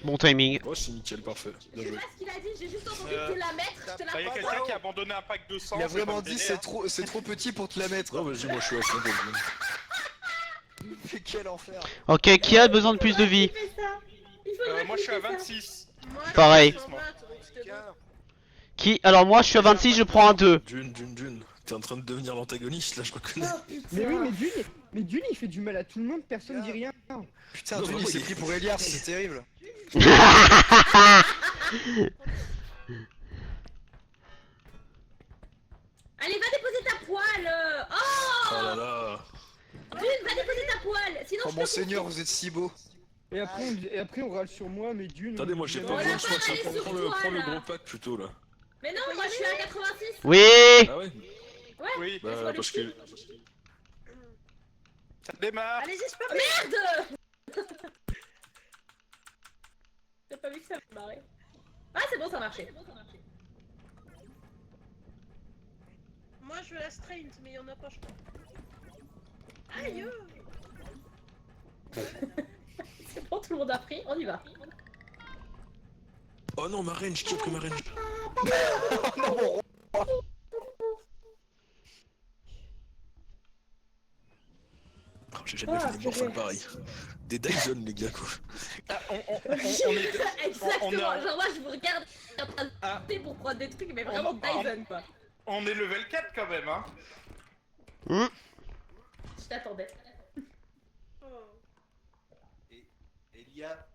Bon timing. Oh, c'est nickel, parfait. Je Bien sais joué. pas ce qu'il a dit, j'ai juste entendu te la mettre, je te Bah, y a la quelqu'un qui a abandonné un pack de sang. Il a c'est vraiment pas dit le c'est trop petit pour te la mettre. Non, vas-y, moi je suis à fond pour le game. Mais quel enfer. Ok, qui a besoin de plus de vie? Il fait ça. Il faudrait délire. Moi je suis à qu'il fasse ça. 26. moi, Pareil. je suis en bas, donc c'était bon. Tiens. Qui? Alors moi je suis à 26, je prends un 2. Dune. T'es en train de devenir l'antagoniste là, je reconnais. Oh, putain. Mais oui, mais Dune, il fait du mal à tout le monde, personne dit rien. Putain, Non, Dune il vraiment, s'est il- pris pour Elias, c'est terrible. Allez, va déposer ta poêle. Oh Oh, là là. Dune, va déposer ta poêle. Sinon, Oh je mon te seigneur, vous êtes si beau. Et après, on râle sur moi, mais Dune... Attendez, moi j'ai on- pas On besoin a de pas soin, râlé sur prends toi, le là. gros pack plutôt là. Mais non, moi je suis à 86. Oui! Ah ouais? Ouais, Oui, je vois Bah, le parce petit. que. ça démarre. Allez-y, je peux Merde. T'as pas vu que ça me marrait? Ah, c'est bon, ça a marché. Moi, je veux la straint, mais il y en a pas, je crois. Aïe! C'est bon, tout le monde a pris, on y va. Oh non, ma range, qui a pris ma range? Oh, j'ai jamais vu des morphales pareils. Des Dyson, les gars, quoi. Ah, on est. Exactement, a- genre moi je vous regarde en train de Ah. taper pour prendre des trucs, mais vraiment Ah. Dyson quoi. On est level 4 quand même, hein. Je t'attendais. Oh. Elia,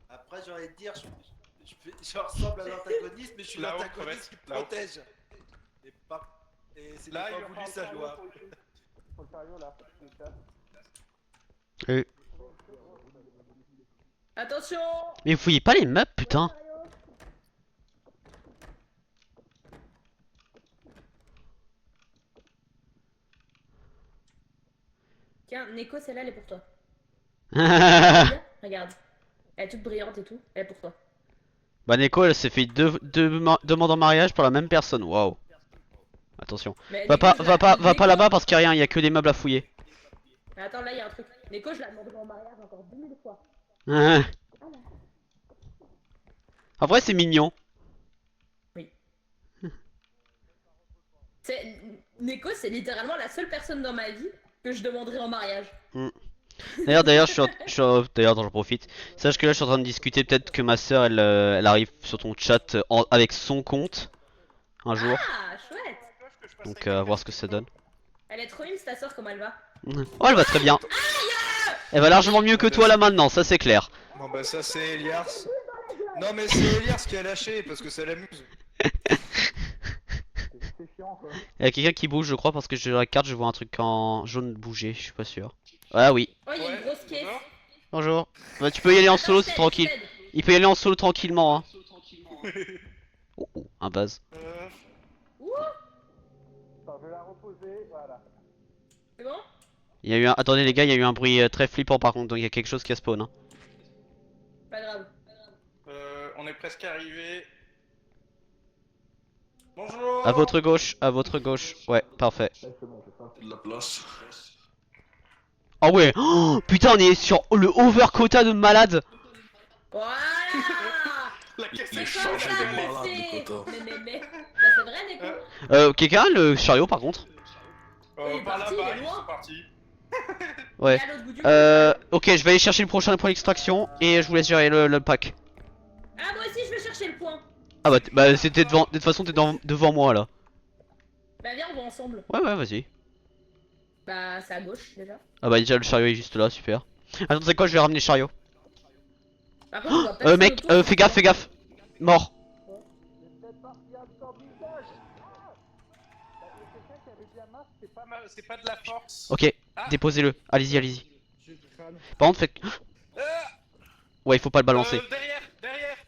après j'ai envie de dire, je ressemble à l'antagoniste, mais je suis Là-haut, l'antagoniste qui crevette, là-haut. protège. Et c'est Là, pas il voulu sa loi. Faut le chariot là, le chat. Attention. Mais vous fouillez pas les meubles, putain! Tiens, Neko, celle-là elle est pour toi. Bah Regarde. Elle est toute brillante et tout, elle est pour toi. Neko elle s'est fait deux demandes en mariage pour la même personne, waouh! Attention. Mais Va Neko, pas, je va la- pas, va Neko- pas là-bas parce qu'il y a rien, il y a que des meubles à fouiller. Mais attends, là il y a un truc. Neko, je la demanderai en mariage encore 10 000 fois. En vrai c'est mignon. Neko, c'est littéralement la seule personne dans ma vie que je demanderai en mariage. D'ailleurs, d'ailleurs, j'en profite. Sache que là, je suis en train de discuter. Peut-être que ma soeur, elle arrive sur ton chat avec son compte un jour. Ah, chouette. Donc, à voir ce que ça donne. Elle est trop mimes, ta soeur, comment elle va? Oh, elle va très bien. Elle va largement mieux que toi là maintenant, ça c'est clair. Bon bah ça c'est Elias. Non mais c'est Elias qui a lâché parce que ça l'amuse. C'est chiant quoi. Il y a quelqu'un qui bouge, je crois, parce que sur la carte, je vois un truc en jaune bouger. Je suis pas sûr. Ah oui. Oh, il y a une grosse caisse. Bonjour. Bah, tu peux y aller en Attends, solo, je c'est t'aide, tranquille. je t'aide. Il peut y aller en solo tranquillement. Hein. Oh, un buzz. Ouh, Attends, je vais la reposer, voilà. c'est bon? Il y a eu un... Attendez les gars, il y a eu un bruit très flippant par contre, donc il y a quelque chose qui a spawn. Hein. Pas grave. On est presque arrivé. Bonjour. À votre gauche, à votre gauche. Ouais, parfait. Il y a de la place. Ah ouais, oh, putain, on est sur le over quota de malade. Voilà. La caisse Les est C'est charges comme de ça, malade, c'est- les quotas. Mais. Bah, c'est vrai, Neko. Quelqu'un a le chariot par contre? Il est par parti, là-bas, il est ils loin. sont partis. Ouais. Et à l'autre bout du Ok, je vais aller chercher le prochain point d'extraction et je vous laisse gérer le pack. Ah, moi aussi, je vais chercher le point. Ah bah, bah c'était devant, de toute façon t'es devant moi là. Bah, viens, on va ensemble. Ouais, ouais, vas-y. Bah, c'est à gauche déjà. Ah bah déjà le chariot est juste là, super. Attends, c'est quoi, je vais ramener le chariot. Par contre, on va passer Mec, autour. fais gaffe, fais gaffe. Mort. C'est peut-être parti un sort du visage. Ah bah, il y a quelqu'un qui avait dit un masque, c'est pas de la force. Ok, Ah. déposez-le. Allez-y, allez-y. Je crâne. Par contre, faites. Ah. Ouais, il faut pas le balancer.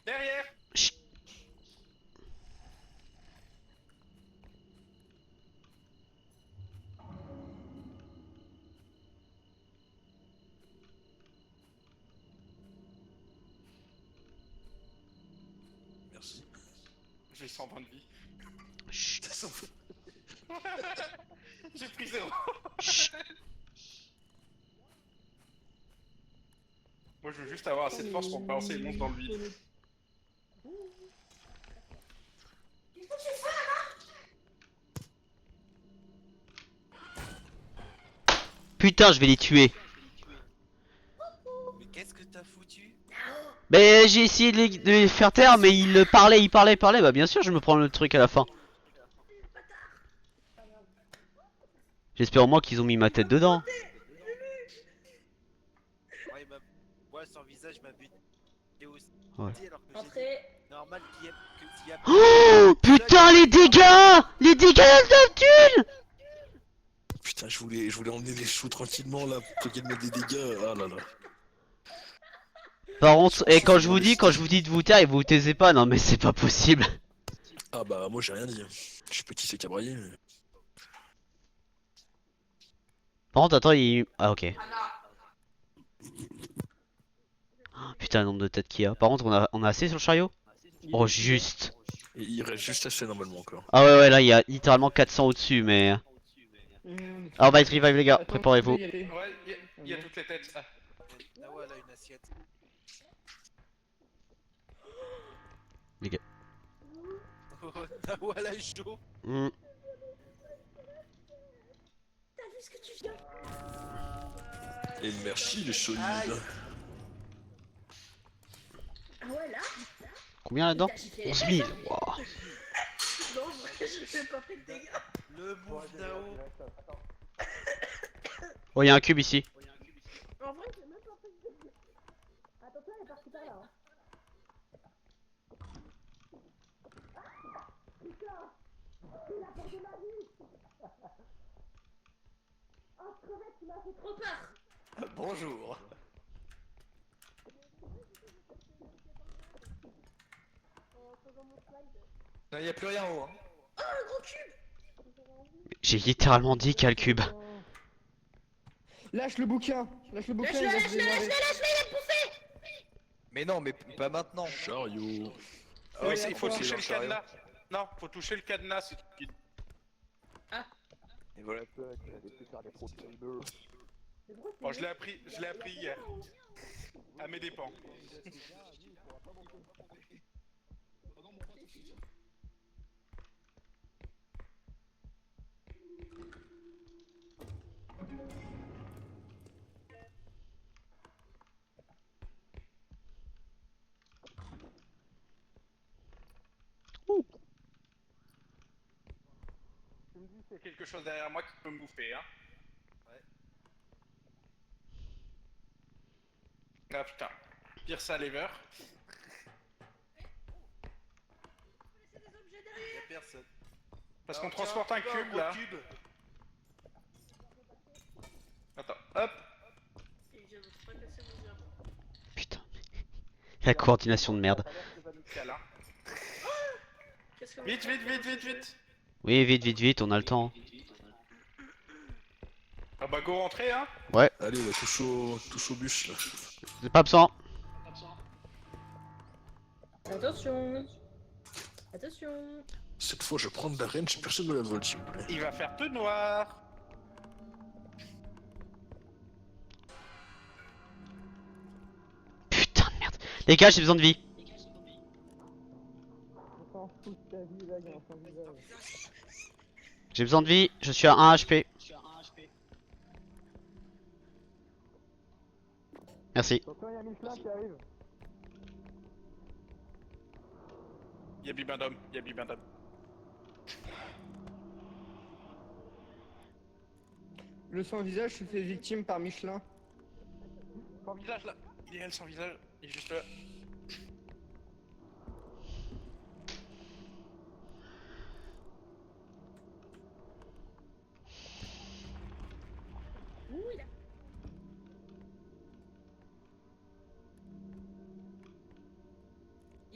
Derrière. Chut. Merci. J'ai 120 de vie. Chut. J'ai pris 0. Chut. Moi je veux juste avoir assez de force pour balancer les monstres dans le vide. Putain, je vais les tuer. Mais qu'est-ce que t'as foutu? Mais j'ai essayé de les faire taire, mais ils parlaient. Bah bien sûr, je me prends le truc à la fin. J'espère au moins qu'ils ont mis ma tête dedans. Ouais, moi, son visage m'a buté aussi. Ouais. Alors que j'ai Entrez. dit, normal qu'il y ait. S'il y a Oh putain, les dégâts! Les dégâts d'Abdul! Putain, je voulais emmener les choux tranquillement là pour qu'ils mettent des dégâts. Ah là là. Par contre, et quand je vous dis de vous taire et vous vous taisez pas, non mais c'est pas possible. Ah bah moi j'ai rien dit. Je suis petit, c'est cabraillé. Mais... Par contre, attends, il... Ah ok. Oh, putain, le nombre de têtes qu'il y a. Par contre, on a assez sur le chariot? Oh, juste. Et il reste juste assez normalement encore. Ah ouais, là, il y a littéralement 400 au-dessus, mais... Ah, on va être revive, les gars, Attends, préparez-vous. je vais y aller. Ouais, il y a toutes les têtes. Ah. Nawa, elle a une assiette. Les gars. Nawa, elle a chaud. Hmm. T'as vu ce que tu viens? Et merci les solides. Ah ouais, là? Combien là-dedans? Putain, j'ai fait les 11 000. Wow. Non, je fais pas fait de dégâts. Le move Nao. Oh, il y a un cube ici. En vrai, j'ai même pas fait de dégâts. Attention, elle est partie par là. Hein. Oh, crevette, tu m'as fait trop peur. Bonjour. Il n'y a plus rien en haut. Hein. Oh, un gros cube. J'ai littéralement dit quel cube. Lâche le bouquin. Lâche le bouquin. Lâche-le, il va se lâche-le, démarrer. lâche-le, lâche-le, il va te bouffer. Mais non, mais pas maintenant. Chariot. Ah Oui, ouais, il faut c'est toucher dans le chariot. cadenas. Non, faut toucher le cadenas. Et voilà. Bon, je l'ai appris hier. À mes dépens. Il y a quelque chose derrière moi qui peut me bouffer, hein. Ah putain, pire ça lever. Y'a personne. Parce Alors, qu'on transporte un tiens, cube gros là. cube. Attends, hop. Et je veux pas casser mon diamant. Putain. La coordination de merde. Câlin. Qu'est-ce que Vite. Oui, vite, on a le temps. Ah bah go rentrer, hein. Allez, on va touche au bus là. J'ai pas besoin. Attention. Attention. Cette fois je vais prendre la range, personne ne la vole s'il vous plaît. Il va faire tout noir. Putain de merde. Les gars, j'ai besoin de vie. On s'en fout de ta vie, là, il y a un sans visage. J'ai besoin de vie, je suis à 1 HP. Merci. Attention, il y a Michelin qui arrive. Y'a Bibendum. Le sans visage se fait victime par Michelin. Sans visage là. Il est elle sans visage. Il est juste là.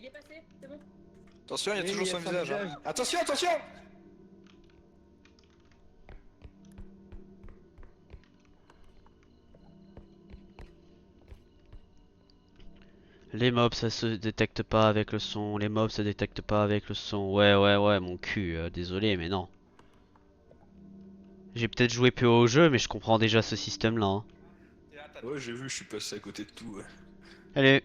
il est passé, c'est bon. Attention, il y a Oui, toujours mais son il y a son visage. hein. visage. Attention, attention. Les mobs ça se détecte pas avec le son, les mobs se détectent pas avec le son. Ouais, mon cul, désolé, mais non. J'ai peut-être joué peu au jeu, mais je comprends déjà ce système-là. Hein. Ouais, j'ai vu, je suis passé à côté de tout. Ouais. Allez.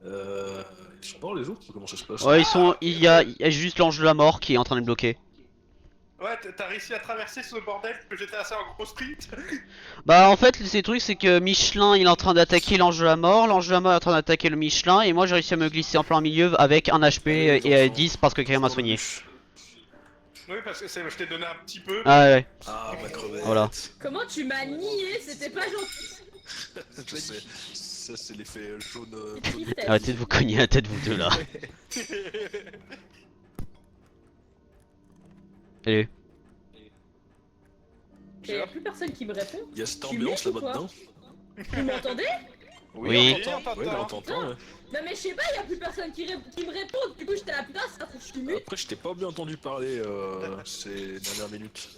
Ils sont morts les autres? Comment ça se passe? Ouais, il y a juste l'ange de la mort qui est en train de le bloquer. Ouais, t'as réussi à traverser ce bordel que j'étais assez en gros sprint. Bah en fait, le truc c'est que Michelin il est en train d'attaquer l'ange de la mort est en train d'attaquer le Michelin, et moi j'ai réussi à me glisser en plein milieu avec un HP et 10 parce que quelqu'un m'a soigné. Oui, parce que je t'ai donné un petit peu. Ah ouais. Ah, ma crevette. Voilà. Comment tu m'as nié? C'était pas gentil. Je sais. Ça, c'est l'effet jaune. Arrêtez de vous cogner la tête vous deux là. Allez. Il y a plus personne qui me répond. Il y a cette Tu ambiance m'aides ou là-bas quoi dedans. Vous m'entendez? Oui. on t'entend. Ouais, on t'entend. Ouais. Non mais je sais pas, il y a plus personne qui me répond. Du coup j'étais à la putain, ça je suis mute. Après, je t'ai pas bien entendu parler ces dernières minutes.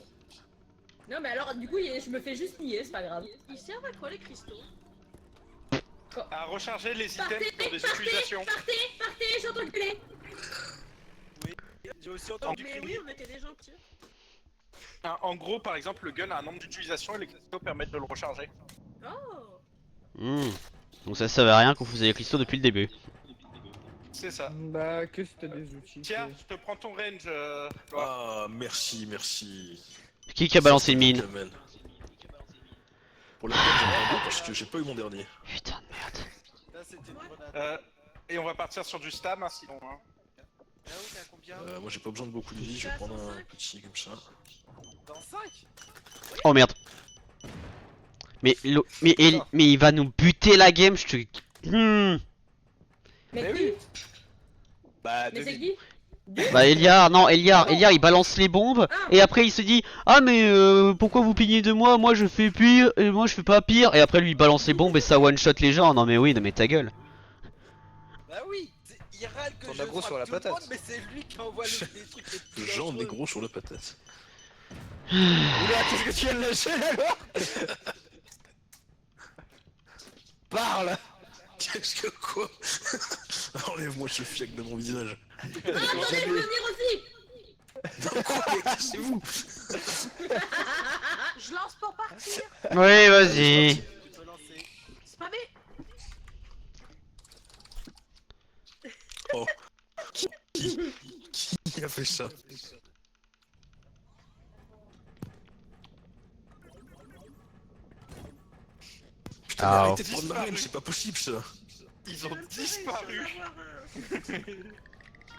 Non mais alors du coup je me fais juste nier, c'est pas grave. Ils servent à quoi les cristaux? À recharger les items Partez, pour des partez, utilisations. partez, j'entends gueuler. J'ai aussi entendu Mais oui, on était des gentils. En gros, par exemple, le gun a un nombre d'utilisations et les cristaux permettent de le recharger. Oh. Donc ça veut rien qu'on faisait les cristaux depuis le début. C'est ça. Bah, que si t'as des outils. Tiens, c'est- je te prends ton range. Ah, merci. Qui a balancé une mine? Camel. Pour la peine, j'en ai deux parce que j'ai pas eu mon dernier. Putain de merde. Là, c'était une grenade. Et on va partir sur du stam, hein, sinon. Hein. Là où t'es à combien? Moi, j'ai pas besoin de beaucoup de vie, je vais prendre un petit comme ça. Dans 5? Oh merde. Mais il va nous buter la game, je te... Mais oui. qui? Bah, Mais c'est devine. qui? Bah Eliar il balance les bombes et après il se dit ah mais pourquoi vous plaignez de moi, moi je fais pire et moi je fais pas pire, et après lui il balance les bombes et ça one shot les gens. Non mais oui, non mais ta gueule. Bah oui, il râle que Ton je aggro frappe sur la tout le patate. monde, mais c'est lui qui envoie les trucs les plus Jean dangereux. est gros sur la patate. Oula, qu'est-ce que tu viens de lâcher là? Parle. Qu'est-ce que quoi? Enlève-moi ce fiac de mon visage. Ah attendez, je veux venir aussi. C'est vous. Je lance pour partir. Oui vas-y. Tu peux lancer. Spammé. Oh. Qui a fait ça? Putain, mais Ah, arrêtez de prendre ma reine, c'est pas possible ça. Ils ont disparu.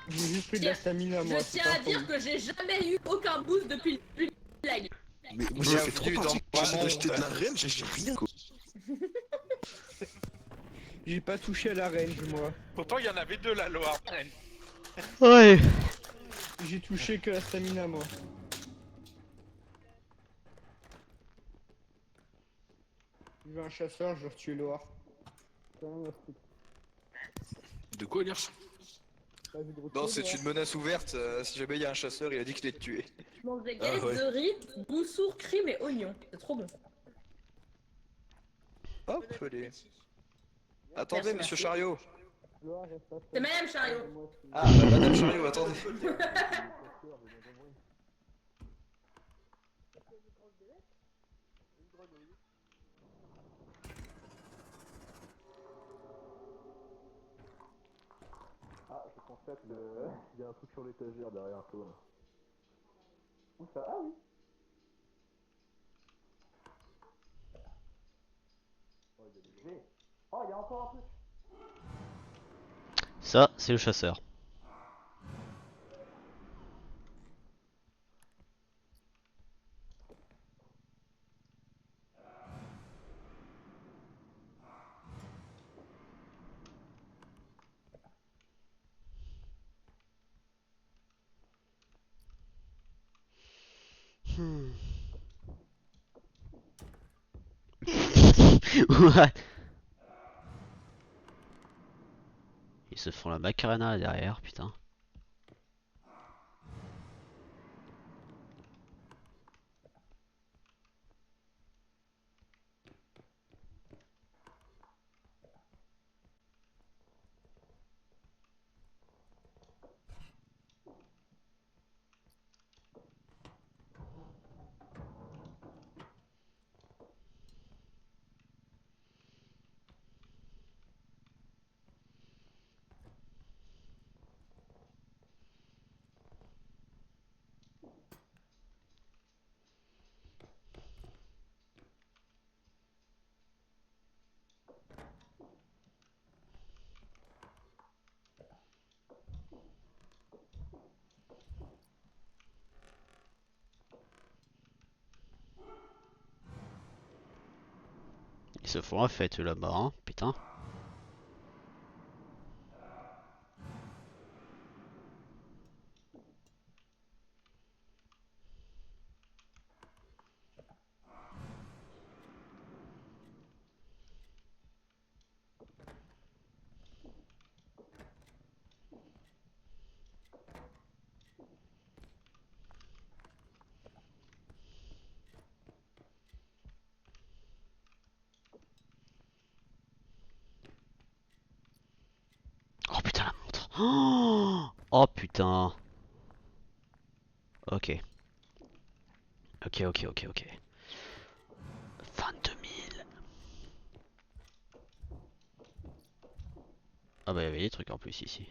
J'ai juste pris de la stamina, moi. Je c'est tiens pas à un dire que j'ai jamais eu aucun boost depuis le lag. Mais moi ça fait trop Bienvenue partie dans que j'essaie mon d'acheter de monde. la reine, j'ai rien quoi. J'ai pas touché à la range, moi. Pourtant, il y en avait deux là, Loa. Ouais. J'ai touché que la stamina, moi. Je veux un chasseur, je veux tuer Loar. De quoi Elias? Non, c'est une menace ouverte. Si jamais il y a un chasseur, il a dit qu'il allait te tuer. Je mange des Ah, galettes ouais. de riz, boussour, crime et oignon. C'est trop bon. Hop, les... Attendez, Merci, monsieur merci. Chariot. C'est Madame Chariot. Ah, bah, madame Chariot, attendez. Ah, je constate il y a un truc sur l'étagère derrière toi. Là. Où ça? Ah oui. Oh, il y a des G. Oh, il y a encore un truc. Ça c'est le chasseur. What? Ils se font la macarena derrière, putain. Ils se font la fête là-bas, hein, putain. Oh putain la montre. Oh putain. Ok. Ok. 22 000. Ah bah il y avait des trucs en plus ici.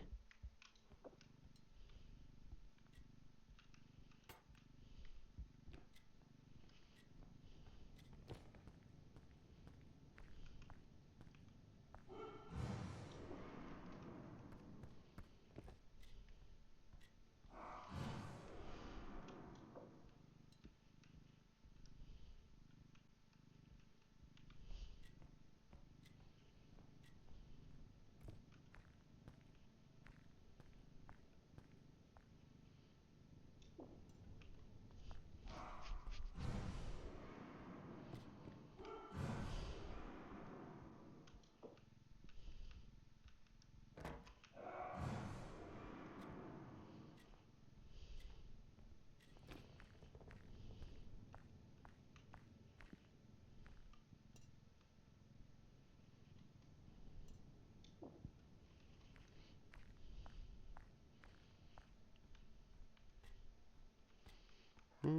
Oh.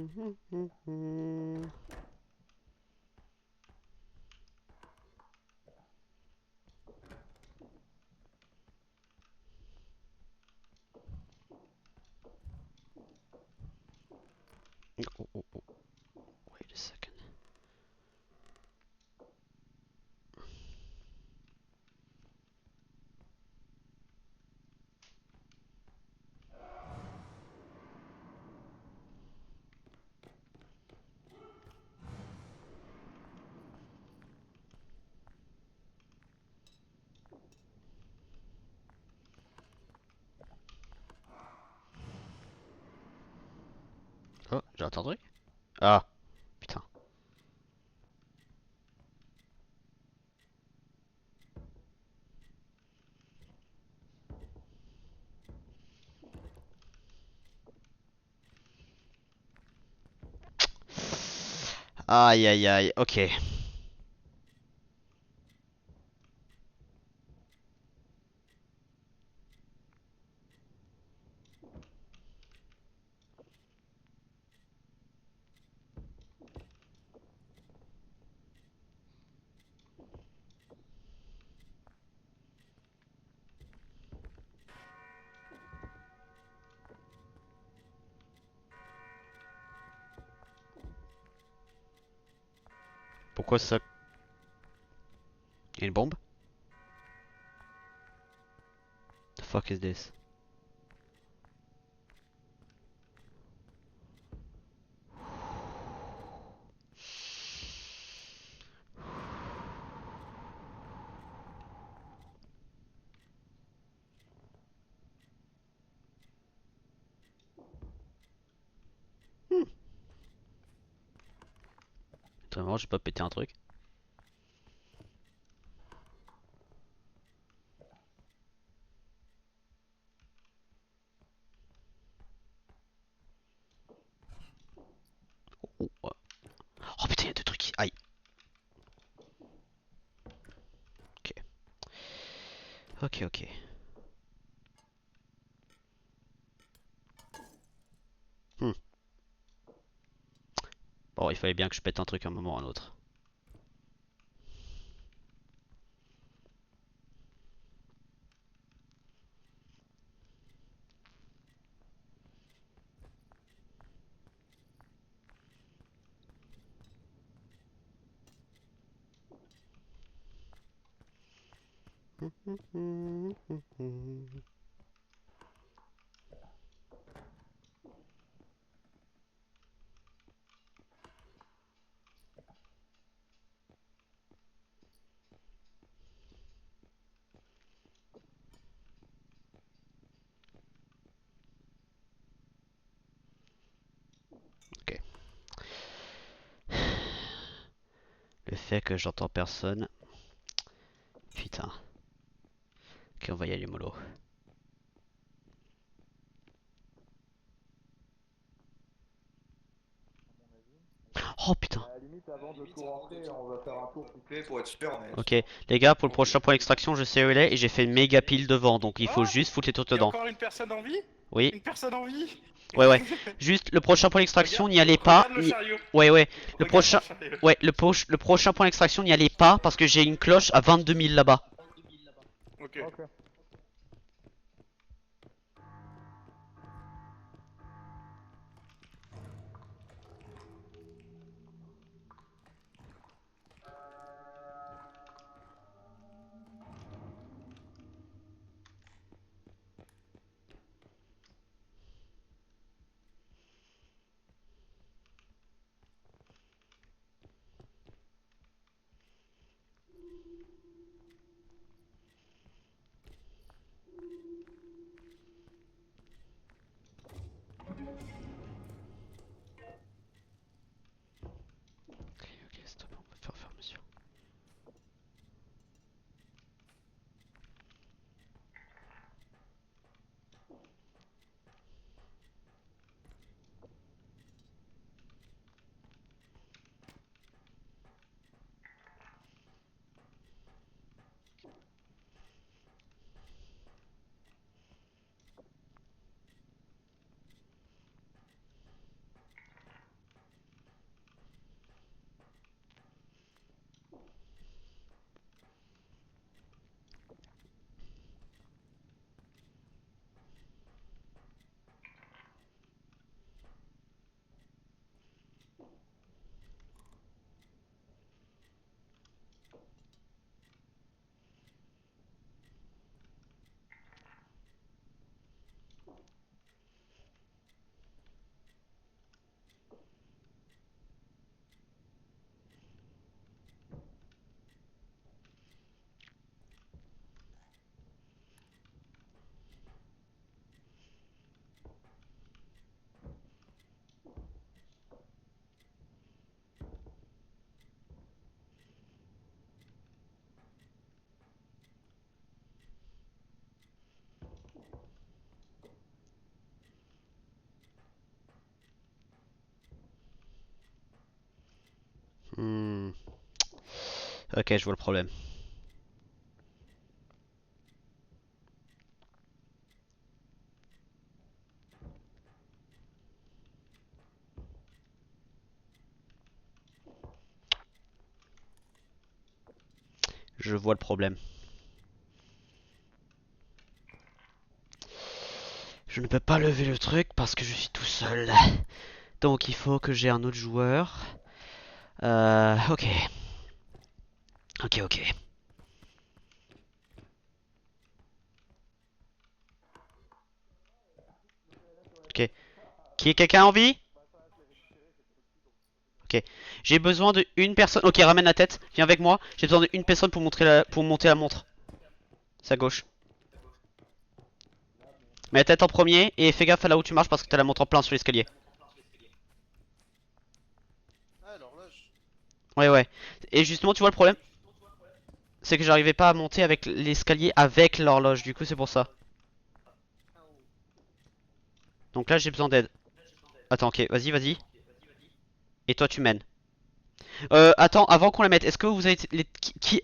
Wait a second. Oh, j'ai un truc. Ah, putain. Aïe, ok. Pourquoi ça? Y'a une bombe? The fuck is this? Vraiment, j'ai pas pété un truc. Ok, ok. Hmm. Bon, il fallait bien que je pète un truc à un moment ou à un autre. Ok. Le fait que j'entends personne. Putain. Ok, on va y aller mollo. Oh putain. À la limite, avant de tout rentrer, on va faire un tour Coupé pour être super honnête. Ok, les gars, pour le prochain point d'extraction, je sais où il est et j'ai fait une méga pile devant, donc il faut Oh, juste foutre les trucs il y a dedans. encore une personne en vie? Oui, Une personne en vie? ouais, ouais. Juste le prochain point d'extraction, n'y allez pas. Regarde le chariot. Ouais, ouais. Le Regarde prochain, chariot. ouais, le prochain point d'extraction, n'y allez pas parce que j'ai une cloche à 22 000 là-bas. Ok. Ok. Ok, stop, on peut faire au fur et à mesure. Hmm. Ok, je vois le problème. Je vois le problème. Je ne peux pas lever le truc parce que je suis tout seul. Donc il faut que j'ai un autre joueur. Ok. Ok, ok. Ok. Qui est quelqu'un en vie? Ok. J'ai besoin de une personne. Ok, ramène la tête. Viens avec moi. J'ai besoin d'une personne pour pour monter la montre. C'est à gauche. Mets la tête en premier et fais gaffe à là où tu marches parce que t'as la montre en plein sur l'escalier. Ah, l'horloge. Ouais, ouais. Et justement, tu vois le problème? C'est que j'arrivais pas à monter avec l'escalier avec l'horloge. Du coup, c'est pour ça. Donc là, j'ai besoin d'aide. Attends, ok. Vas-y, vas-y. Et toi, tu mènes. Attends, avant qu'on la mette, est-ce que vous avez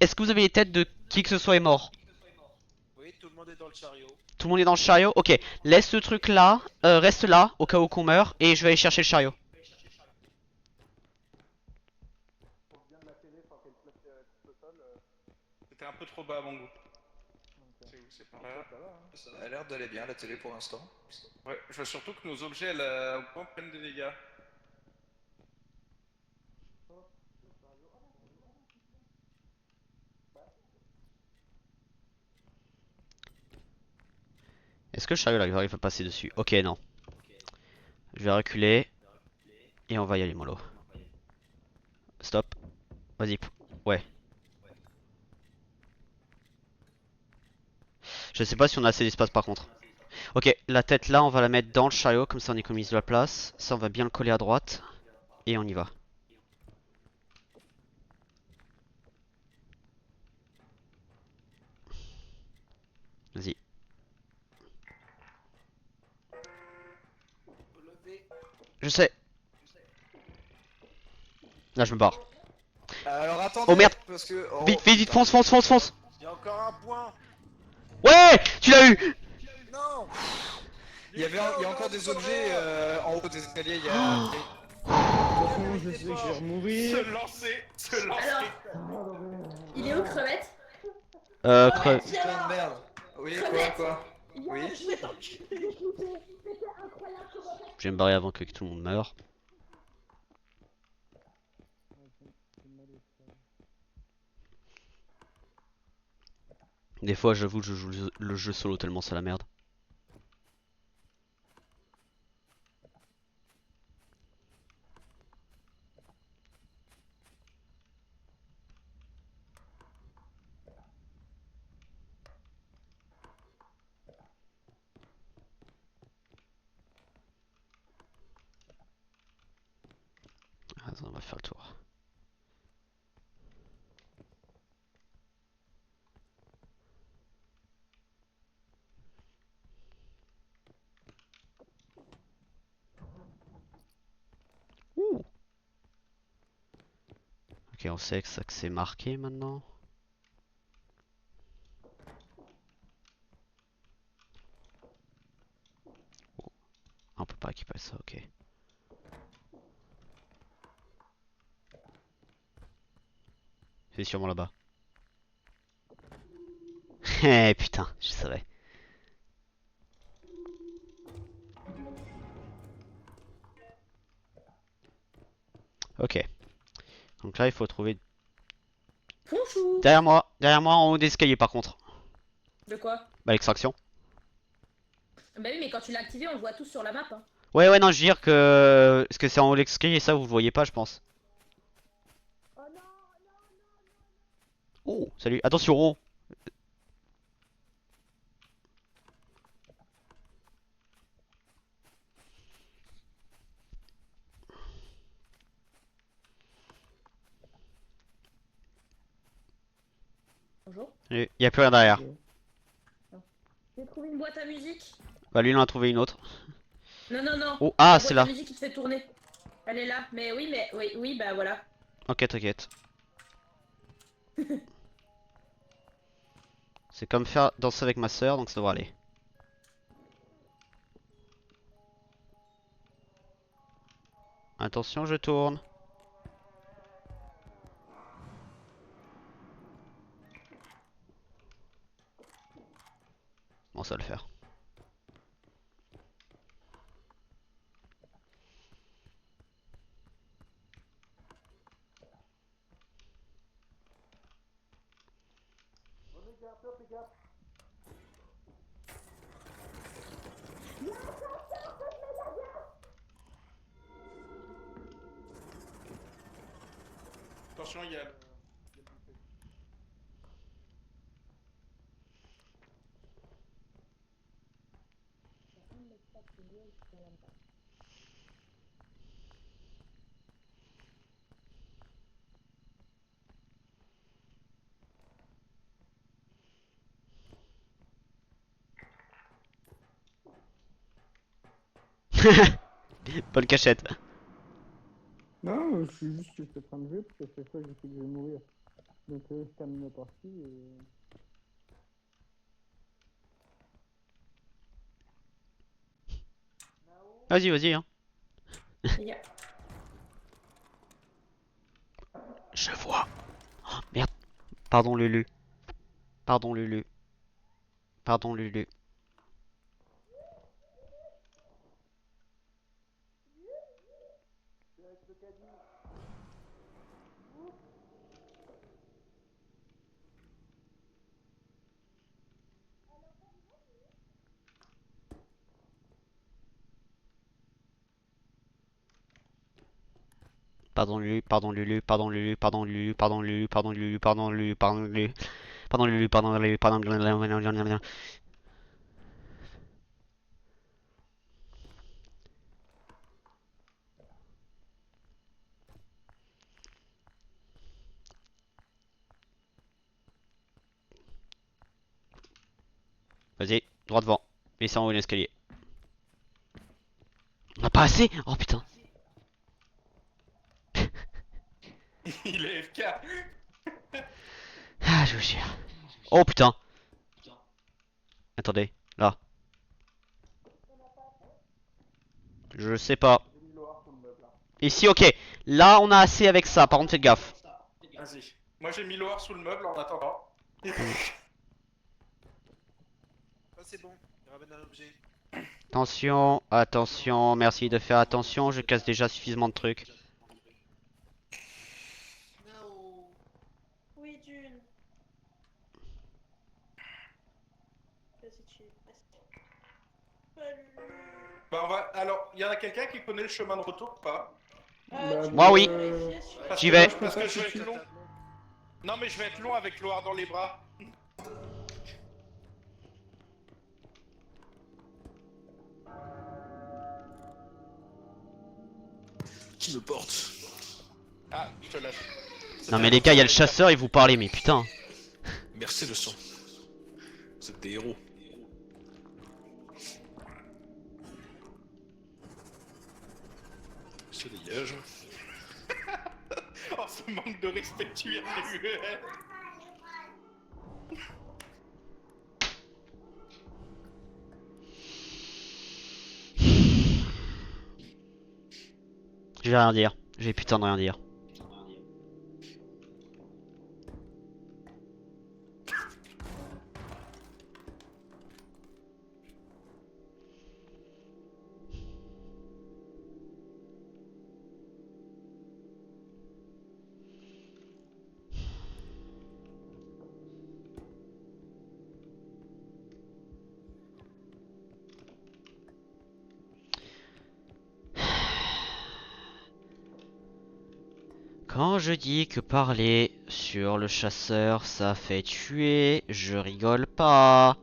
est-ce que vous avez les têtes de qui que ce soit est mort? Oui, monde est dans le chariot. Tout le monde est dans le chariot? Ok, laisse le truc là, reste là, au cas où qu'on meurt, et je vais aller chercher le chariot. C'était un peu trop bas à mon goût. C'est où? C'est par là. Ça a l'air d'aller bien la télé pour l'instant. Ouais, je vois surtout que nos objets au point prennent des dégâts. Est-ce que le chariot là, il va passer dessus? Ok, non. Je vais reculer. Et on va y aller, mollo. Stop. Vas-y. Ouais. Je sais pas si on a assez d'espace par contre. Ok, la tête là, on va la mettre dans le chariot, comme ça on économise de la place. Ça, on va bien le coller à droite. Et on y va. Vas-y. Je sais. Là, je me barre. Alors attendez, Oh merde. parce que... oh, Vite, vite, vite, putain. fonce. Il y a encore un point. Ouais, tu l'as eu. Non. Il y a encore des objets en haut des escaliers, il y a... De toute façon, je sais que je vais mourir. Se lancer. Alors, il est où Crevette? Creux. Putain de merde. Oui, quoi Oui. Je vais me barrer avant que tout le monde meure. Des fois, j'avoue, je joue le jeu solo tellement c'est la merde. Attends, on va faire le tour. Ouh. Ok, on sait que ça que c'est marqué maintenant. Oh. On peut pas équiper ça, ok. C'est sûrement là-bas. Eh putain, je savais. Ok. Donc là, il faut trouver Bonjour. derrière moi en haut d'escalier par contre. De quoi? Bah l'extraction. Bah oui, mais quand tu l'as activé, on le voit tous sur la map. Hein. Ouais, non, je veux dire que... Parce que c'est en haut de l'escalier, ça vous le voyez pas, je pense. Oh, salut, attention. Bonjour. Il y a plus rien derrière. J'ai trouvé une boîte à musique. Bah lui, il en a trouvé une autre. Non. Oh, ah, La c'est boîte là. à musique qui te fait tourner. Elle est là. Mais oui, bah voilà. Ok, t'inquiète. C'est comme faire danser avec ma soeur, donc ça devrait aller. Attention, je tourne. Bon, ça va le faire. Attention, il y a... Bonne cachette. Non, je suis juste que je suis en train de jouer parce que chaque fois je sais que je vais mourir. Donc je termine la partie et... Vas-y, vas-y, hein. Il y a- Je vois. Oh, merde. Pardon, Lulu. Pardon, Lulu. Pardon, Lulu. Pardon Lulu, pardon Lulu, pardon Lulu, pardon Lulu, pardon Lulu, pardon Lulu, pardon Lulu, pardon Lulu, pardon Lulu, pardon Lulu, pardon Lulu. Vas-y, droit devant. Et c'est en haut de l'escalier. On a pas assez? Oh putain. Il est FK. Ah, je vous jure. Oh putain. Attendez, là. Je sais pas. Ici, ok. Là, on a assez avec ça. Par contre, faites gaffe. Vas-y. Moi j'ai mis Loar sous le meuble en attendant. Ah, c'est bon, il ramène un objet. Attention, attention. Merci de faire attention. Je casse déjà suffisamment de trucs. No. Oui, Dune. Vas-y, tu restes. Salut. Bah on va. Alors, il y en a quelqu'un qui connaît le chemin de retour ou pas? Bah, Moi, oui. Parce J'y que vais. moi, parce que je vais être long. Non mais je vais être long avec Loar dans les bras. Qui me porte? Ah, je te laisse. Non mais les gars, il y a le chasseur, il vous parlait, mais putain. Merci le sang. Vous êtes des héros. Se dégage. Oh, ce manque de respect tu es Je vais rien dire. Je vais putain de rien dire. Quand je dis que parler sur le chasseur ça fait tuer, je rigole pas.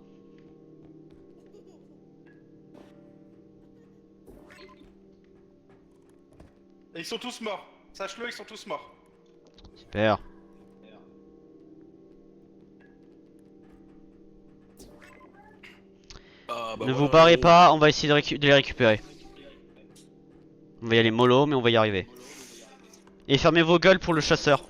Et ils sont tous morts. Sache-le, ils sont tous morts. Super. Ah, bah Ne vous voilà, barrez héros. pas, on va essayer de les récupérer. On va y aller mollo, mais on va y arriver. Et fermez vos gueules pour le chasseur.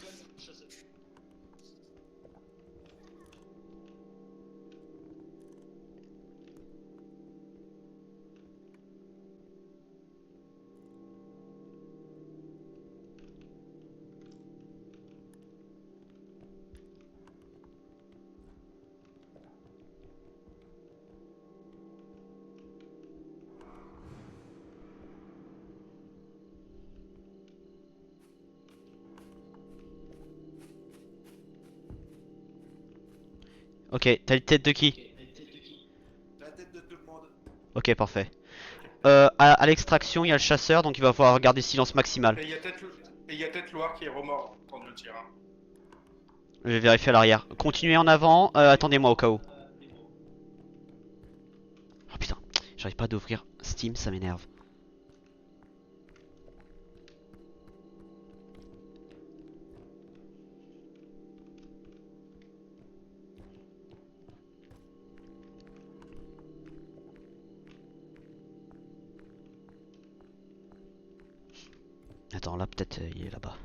Ok, t'as une tête de qui? La tête de tout le monde. Ok, parfait. À l'extraction, il y a le chasseur, donc il va falloir garder silence maximal. Et il y a peut-être Loar qui est remords quand je le tire. Hein. Je vais vérifier à l'arrière. Continuez en avant, attendez-moi au cas où. Oh putain, j'arrive pas d'ouvrir Steam, ça m'énerve. Attends, là peut-être il est là-bas.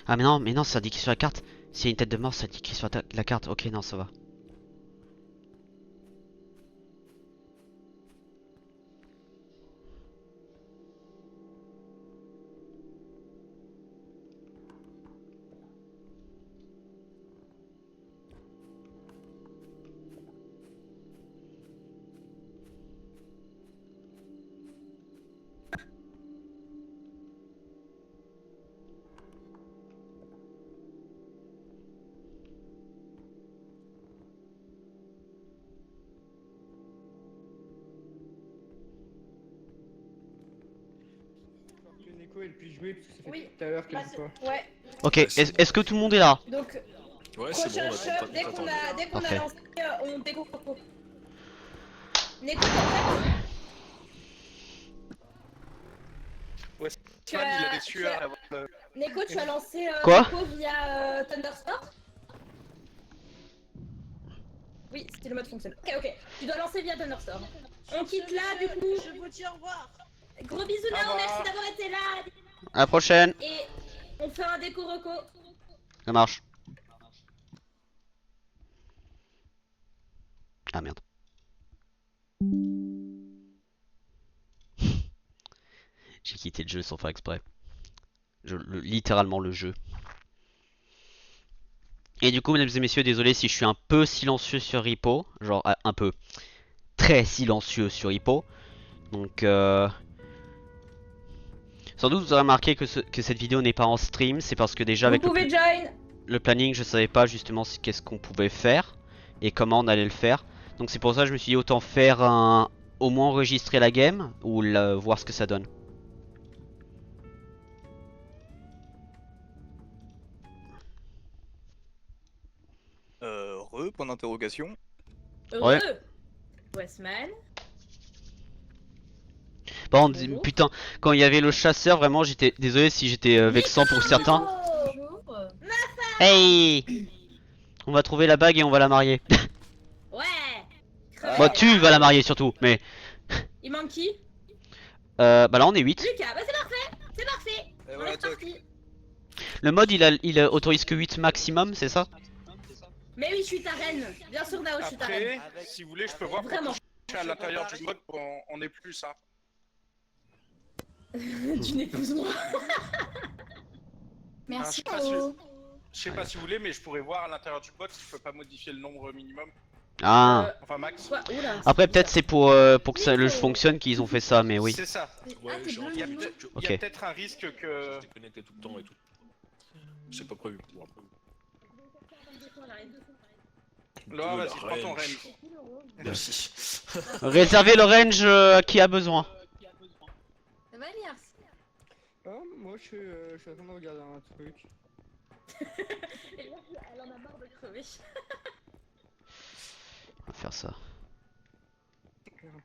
Ah mais non, c'est indiqué sur la carte. S'il y a une tête de mort, ça dit qu'il sur la carte. Ok, non, ça va. Que Neko elle puisse jouer parce que ça fait Oui. tout à l'heure qu'elle Bah, joue pas. Ouais. Ok, est-ce que tout le monde est là? Donc, Ouais, c'est prochain bon, shot, dès qu'on a Parfait. lancé, on découvre. Neko, t'es prêt? Ouais, Tu Swan, il as- a des tu sueurs. as- avant le- Neko, tu as lancé Quoi Neko via Thunderstorm? Oui, si le mode fonctionne. Ok. Tu dois lancer via Thunderstorm. On quitte là, du coup. Je vous dis au revoir. Gros bisous, Au Nao, revoir. merci d'avoir été là. À la prochaine. Et on fait un déco reco. Ça marche. Ah merde. J'ai quitté le jeu sans faire exprès. Littéralement le jeu. Et du coup, mesdames et messieurs, désolé si je suis un peu silencieux sur Repo. Genre, un peu. Très silencieux sur Repo. Donc, sans doute vous aurez remarqué que cette vidéo n'est pas en stream. C'est parce que déjà, Vous avec pouvez join. le planning, je savais pas justement qu'est-ce qu'on pouvait faire. Et comment on allait le faire. Donc c'est pour ça que je me suis dit autant faire un... Au moins enregistrer la game. Ou voir ce que ça donne. Point d'interrogation. Ouais. Westman. Par contre, Bonjour. putain, quand il y avait le chasseur, vraiment j'étais désolé si j'étais vexant pour certains. Bonjour. Hey, on va trouver la bague et on va la marier. Ouais. Bon, tu vas la marier surtout, mais... Il manque qui? bah là on est 8. Lucas. Bah c'est parfait. C'est parfait. Et On voilà, est toc. parti. Le mode il autorise que 8 maximum, c'est ça? Mais oui, je suis ta reine. Bien sûr, Nao, je suis ta reine. Après, si vous voulez, je peux voir Vraiment. pour toucher à l'intérieur du mode pour on est plus. Hein. Tu n'épouses-moi. Merci. Je sais pas si vous voulez, mais je pourrais voir à l'intérieur du mode si je peux pas modifier le nombre minimum. Ah. Enfin max. Oula. Après peut-être c'est pour que ça, le jeu fonctionne qu'ils ont fait ça, mais oui. C'est ça. Ouais, j'ai Il y a envie. peut-être peut-être un risque que. T'es connecté tout le temps et tout. C'est pas prévu. Bon, après. Là, vas-y, prends ton range. Merci. Réservez le range à qui a besoin. Ça va, Liars? Ah, moi je suis en train de regarder un truc. Elle en a marre de crever. On va faire ça.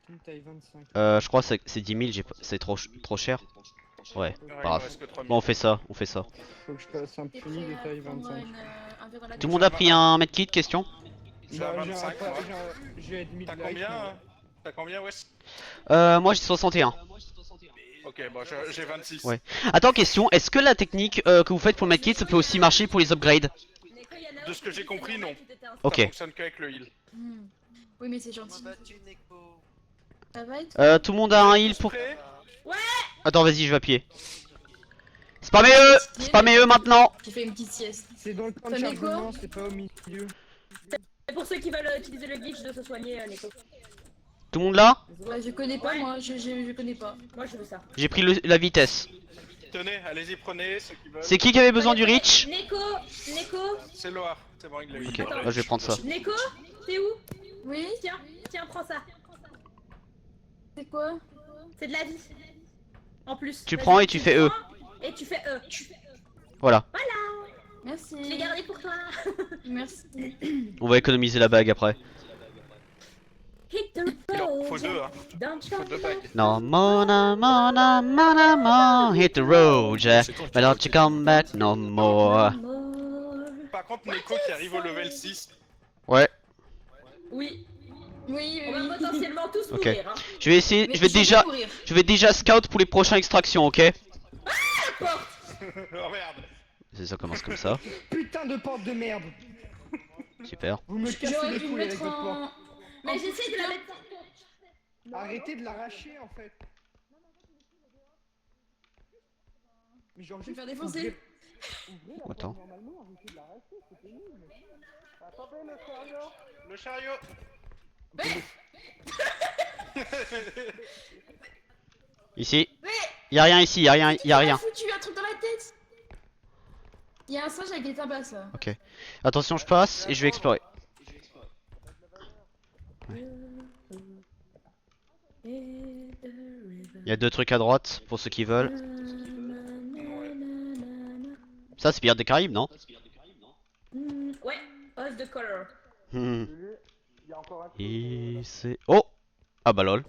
Une taille 25. Je crois que c'est 10 000, c'est trop cher. Ouais, Ouais, il pas me grave. reste que 3000. Bon, on fait ça, on fait ça. Faut que je passe un puni de taille 25. Tout le monde a pris un medkit, question? Je suis à Bah, 25, moi. j'ai admis T'as de like, combien mais- T'as combien, Wes Moi j'ai 61. Ok, bon, j'ai 26. Ouais. Attends, question, est-ce que la technique que vous faites pour le medkit, ça peut aussi marcher pour les upgrades? De ce que j'ai compris, non. Ok. Ça fonctionne qu'avec le heal. Oui, mais c'est gentil. Ça va être Tout le monde a un heal pour... Prêt Attends, vas-y, je vais appuyer. Spammez-eux! Spammez-eux maintenant! J'ai fait une petite sieste. C'est dans le camp de Ça met quoi chargement, c'est pas au milieu. C'est pour ceux qui veulent utiliser le glitch de se soigner, Neko. Tout le monde là? Ouais, je connais pas, moi, je connais pas. Moi, je veux ça. J'ai pris la vitesse. Tenez, allez-y, prenez ceux qui veulent. C'est qui avait besoin du reach? Neko, C'est Loar, c'est bon, il l'a eu. Ok, là je vais prendre ça. Neko, t'es où? Oui, Tiens, prends ça. c'est quoi? C'est de la vie. En plus. Tu Vas-y, prends et tu fais E. prends Et tu fais E. Voilà. Merci. Je l'ai gardé pour toi. Merci. On va économiser la bague après. Hit the Il en road. faut deux, hein. Don't Il faut deux bagues. No more, no more, no more, no more. Hit the road, Jack. But don't you come back no more. Par contre, Neko qui arrive au level 6. Ouais. Oui. Oui, On va potentiellement tous Ok. mourir. Hein. Je vais essayer, Mais je vais déjà scout pour les prochaines extractions, ok? Oh merde. Ça commence comme ça. Putain de porte de merde. Super. Vous me cassez J'aurais les dû couilles avec mettre votre en... porte. Mais j'essaie de la mettre... Arrêtez de l'arracher en fait. Mais genre, Je vais me faire défoncer. Attends. Normalement, arrêtez de l'arracher, c'est pénible. Attendez le chariot. Le chariot. Ici. Y'a rien ici, y'a rien, y'a rien. Foutu un truc dans la tête. Il y a un singe avec des tabasses là. Ok. Attention, je passe et je vais explorer. Il y a 2 trucs à droite pour ceux qui veulent. Ça, c'est Pirates des Caraïbes, non? Ouais, Off the Color. Hmm. Et c'est... Oh! Ah bah lol.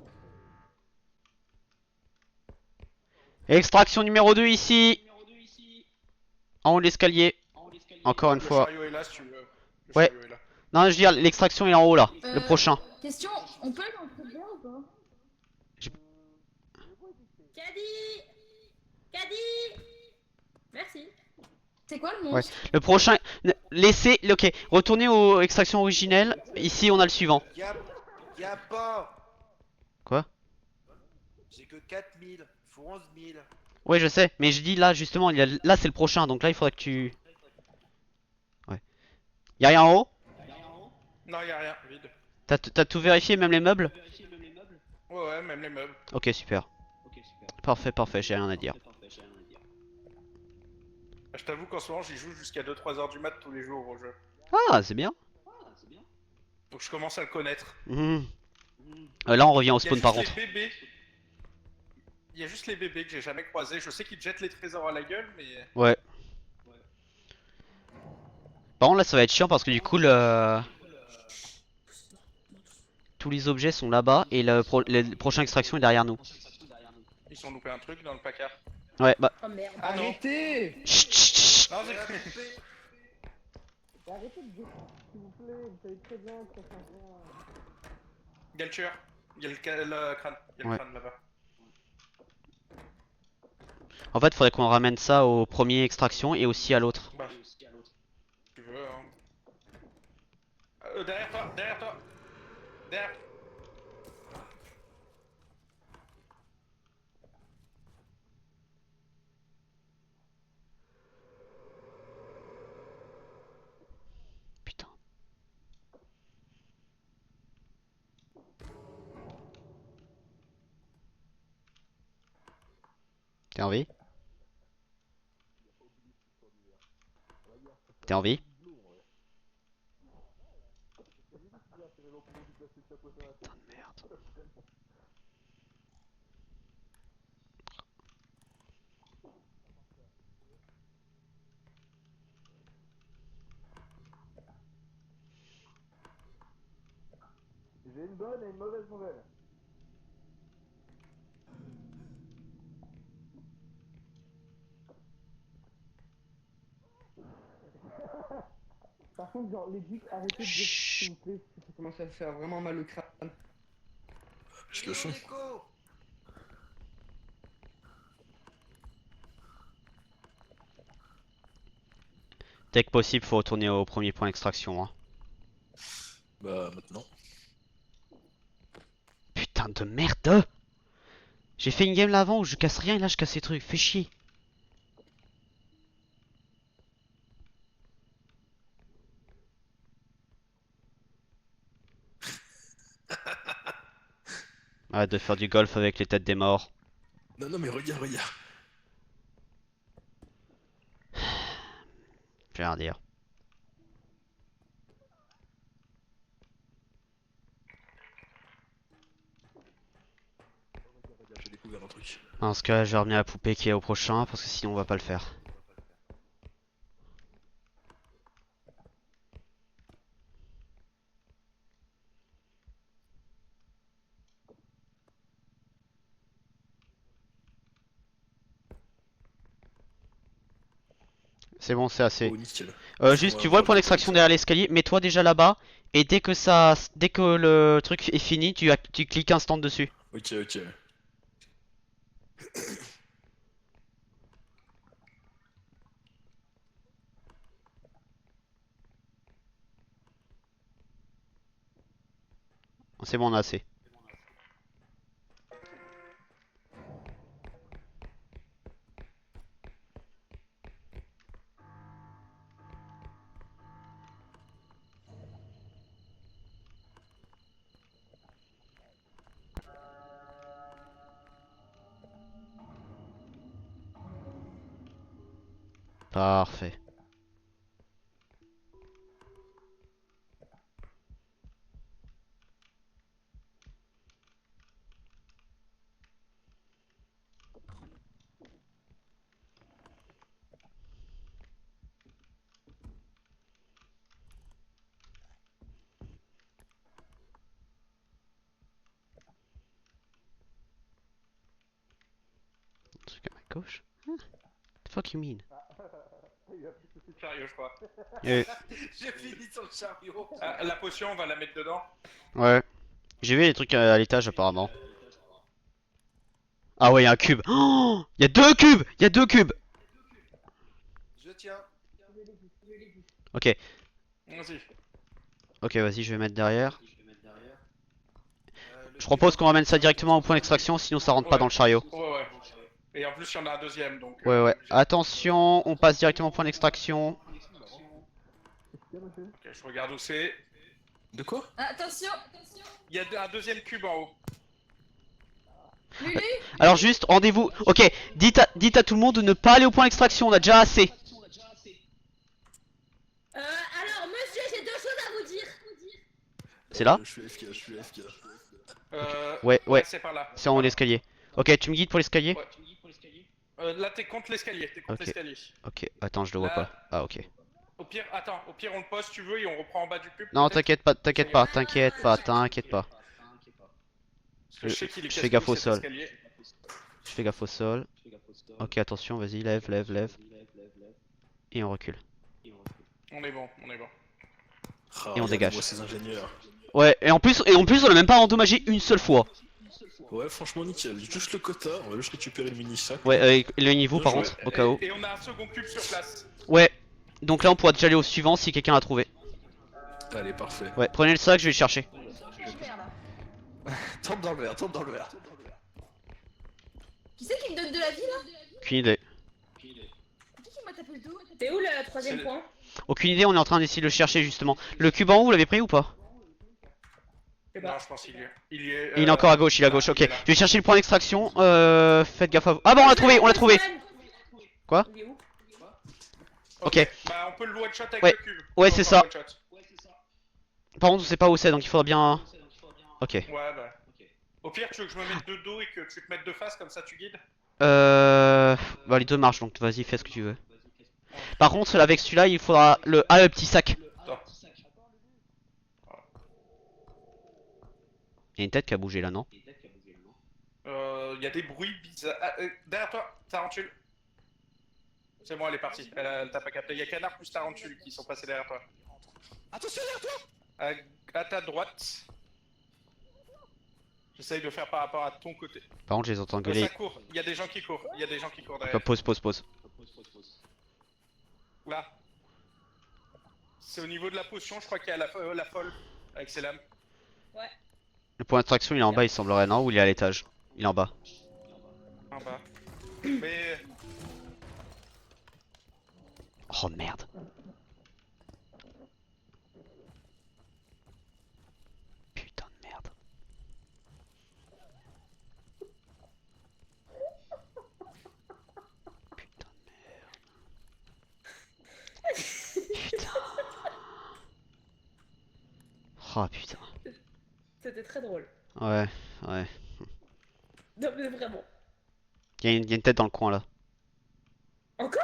Extraction numéro 2 ici. En haut de l'escalier. Encore une fois. Le chariot est là si tu veux. Le Ouais. chariot est là. Non, je veux dire, l'extraction est en haut là. Le prochain. Question, on peut aller dans le truc vert ou pas? Caddy Caddy Merci. C'est quoi le Ouais. monstre? Le prochain. Laissez. Ok. Retournez aux extractions originelles. Ici, on a le suivant. Y'a pas. Quoi? J'ai que 4000. Faut 11 000. Ouais, je sais. Mais je dis là, justement, là, c'est le prochain. Donc là, il faudrait que tu. Ouais. Y'a rien en haut? Non, y'a rien, vide. T'as tout vérifié, même les meubles? Ouais, même les meubles. Ok, super. Parfait, parfait, j'ai rien à dire. Je t'avoue qu'en ce moment, j'y joue jusqu'à 2-3 heures du mat tous les jours au jeu. Ah, c'est bien. Donc je commence à le connaître. Mhm. Là, on revient au Il y a spawn par juste contre. les bébés. Il y a juste les bébés que j'ai jamais croisés. Je sais qu'ils jettent les trésors à la gueule, mais. Ouais. Par contre, là, ça va être chiant parce que du coup, tous les objets sont là-bas et le prochain extraction est derrière nous. Ils sont loupés un truc dans le placard. Ouais, bah. Oh merde. Ah non. Arrêtez. Chut, chut, chut. Non, j'ai Arrêtez de dire, s'il vous plaît, vous savez très bien que ça fait rien. Il y a le tueur. Il y a le crâne. Il y a Ouais. le crâne là-bas. En fait, faudrait qu'on ramène ça au premier extraction et aussi à l'autre. Bah. Si tu veux, hein. Derrière toi, derrière toi. Derrière. Putain. T'es en vie? T'es en vie? Putain de merde. J'ai une bonne et une mauvaise nouvelle. Par contre, genre, les geeks, arrêtez de dire, s'il vous plaît, ça commence à faire vraiment mal au crâne. Je le sens. Nico. Dès que possible, faut retourner au premier point d'extraction. Hein. Bah maintenant. Putain de merde! J'ai fait une game là avant où je casse rien et là je casse les trucs. Fais chier. Arrête de faire du golf avec les têtes des morts. Non, non, mais regarde, regarde. J'ai rien à dire. J'ai découvert un truc. Dans ce cas, je vais revenir à la poupée qui est au prochain parce que sinon on va pas le faire. C'est bon, c'est assez. Oh, nickel. Juste, tu vois le point d'extraction derrière l'escalier, mets-toi déjà là-bas et dès que le truc est fini, tu cliques instant dessus. Ok, ok. C'est bon, on a assez. Parfait. Un truc à ma gauche. Huh? The fuck you mean? Il a plus de chariot, je crois. Eh, J'ai fini sur le chariot. Ah, la potion, on va la mettre dedans. ouais. J'ai vu les trucs à l'étage apparemment. Ah ouais, il y a un cube. Oh, il y a 2 cubes. Il y a 2 cubes. Je tiens. Ok. Vas-y. Ok, vas-y, je vais mettre derrière. Je propose qu'on ramène ça directement au point d'extraction, sinon ça rentre pas dans le chariot. Ouais, ouais. Et en plus, il y en a un deuxième, donc... Ouais, ouais. Attention, on passe directement au point d'extraction. Ok, je regarde où c'est. De quoi? Attention. Il y a un deuxième cube en haut. Lulu. Alors juste, rendez-vous. Ok, dites à tout le monde de ne pas aller au point d'extraction, on a déjà assez. Alors, monsieur, j'ai 2 choses à vous dire. C'est là? Je suis FK, je suis FK. Ouais. C'est par là. C'est en haut de l'escalier. Ok, tu me guides pour l'escalier? Ouais. Là, t'es contre l'escalier. Ok. l'escalier. Ok, attends, je le vois Là. pas. Ah, ok. Au pire, attends, au pire, on le pose si tu veux et on reprend en bas du cube. Non, peut-être. t'inquiète pas, t'inquiète pas, t'inquiète pas, t'inquiète pas. Parce que je sais qu'il est je fais casse-couille, gaffe au cet sol. escalier. Je fais gaffe au sol. Ok, attention, vas-y, lève. Et on recule. On est bon, on est bon. Ah, Et on dégage. regardez-moi ces ingénieurs. Ouais, et en plus, on a même pas endommagé une seule fois. Ouais, franchement nickel. Juste le quota, on va juste récupérer le mini sac. Ouais, éloignez-vous Bien par joué. contre, au cas où. Et on a un second cube sur place. Ouais, donc là on pourra déjà aller au suivant si quelqu'un l'a trouvé. Allez, parfait. Ouais, prenez le sac, je vais le chercher. Qu'est-ce que je perds là? Tombe dans le verre, tombe dans le verre. Qui c'est qui me donne de la vie là? Aucune idée. Qui m'a tapé le dos? T'es où le 3ème C'est- point? Aucune idée, on est en train d'essayer de le chercher justement. Le cube en haut, vous l'avez pris ou pas? Non, je pense qu'il y est. Il est, Il est encore à gauche, il est à gauche, il ok. est là. Je vais chercher le point d'extraction, faites gaffe à vous. Ah bon, on l'a trouvé, on l'a trouvé. Quoi? Il est où? Ok. Bah, on peut le one shot avec Ouais. le cube. Ouais, On c'est peut ça. one shot. Par contre, on sait pas où c'est, donc il faudra bien... Ok. Ouais, bah. Au pire, tu veux que je me mette de dos et que tu te mettes de face, comme ça tu guides? Bah les deux marchent, donc vas-y, fais ce que tu veux. Par contre, avec celui-là, il faudra le... Ah, le petit sac. Attends. Il y a une tête qui a bougé là, non? Il y a des bruits bizarres. Ah, derrière toi, Tarantule. C'est bon, elle est partie. Elle t'a pas capté. Il y a Canard plus Tarantule qui sont passés derrière toi. Attention derrière toi. À ta droite. J'essaye de faire par rapport à ton côté. Par contre, je les entends Ça gueuler. court. Il y a des gens qui courent. Il y a des gens qui courent derrière. Quoi, pause. Là. C'est au niveau de la potion, je crois qu'il y a la folle avec ses lames. Ouais. Le point d'extraction, il est en bas, il semblerait, non? Ou il est à l'étage? Il est en bas. En bas. Mais Oh merde. Putain de merde. Putain de merde. Putain. Oh putain. C'était très drôle. Ouais. Non, mais vraiment. Il y a une tête dans le coin là. Encore?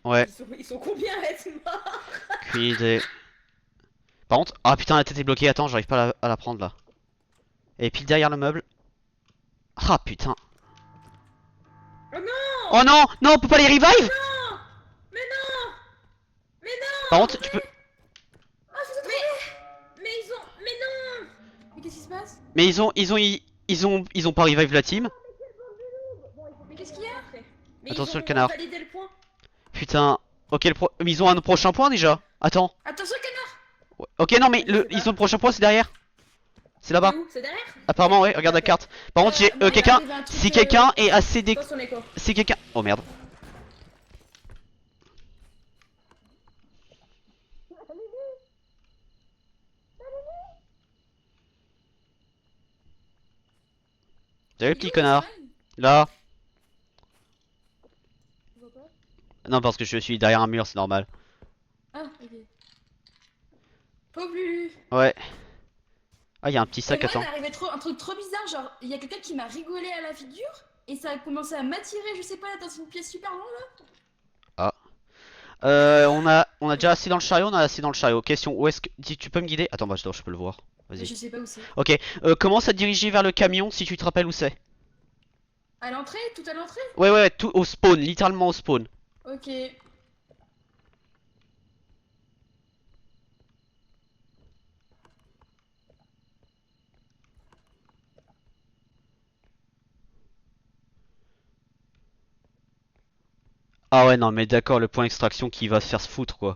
Ouais, Ils sont combien à être morts? aucune idée. Par contre, ah putain, la tête est bloquée. Attends, j'arrive pas à la prendre là. Et pile derrière le meuble. Ah putain. Oh non! Oh non, non, on peut pas les revive. Non! Mais non! Mais non! Par contre, tu peux. Oh, mais ils ont... Mais non! Mais qu'est-ce qui se passe? Mais ils ont pas revive la team. Mais qu'est-ce qu'il y a? Mais Attention, ils le canard. ont validé le point. Putain. Ok, mais ils ont un prochain point déjà. Attends. Attention canard! Ouais. Ok, non, mais ils ont le prochain point, c'est derrière. C'est là-bas. Où? C'est derrière? Apparemment, ouais, regarde la carte. Par contre, j'ai Bon, il va quelqu'un. arriver un truc, Si quelqu'un est assez Pose son écho. Si quelqu'un. Oh merde. Salut, petit connard. Là. Non, parce que je suis derrière un mur, c'est normal. Ah, ok. Pauvre Lulu. Ouais. Ah, il y a un petit Et sac, moi, il attends. m'est arrivé un truc trop bizarre, genre, il y a quelqu'un qui m'a rigolé à la figure, et ça a commencé à m'attirer, je sais pas, dans une pièce super longue là. Ah. On a déjà assez dans le chariot, on a assez dans le chariot. Question, où est-ce que. Tu peux me guider? Attends, bah, je peux le voir. Mais Vas-y. je sais pas où c'est. Ok, commence à te diriger vers le camion si tu te rappelles où c'est. À l'entrée? Tout à l'entrée? Ouais, tout au spawn, littéralement au spawn. Ok. Ah ouais, non, mais d'accord, le point extraction qui va se faire se foutre, quoi.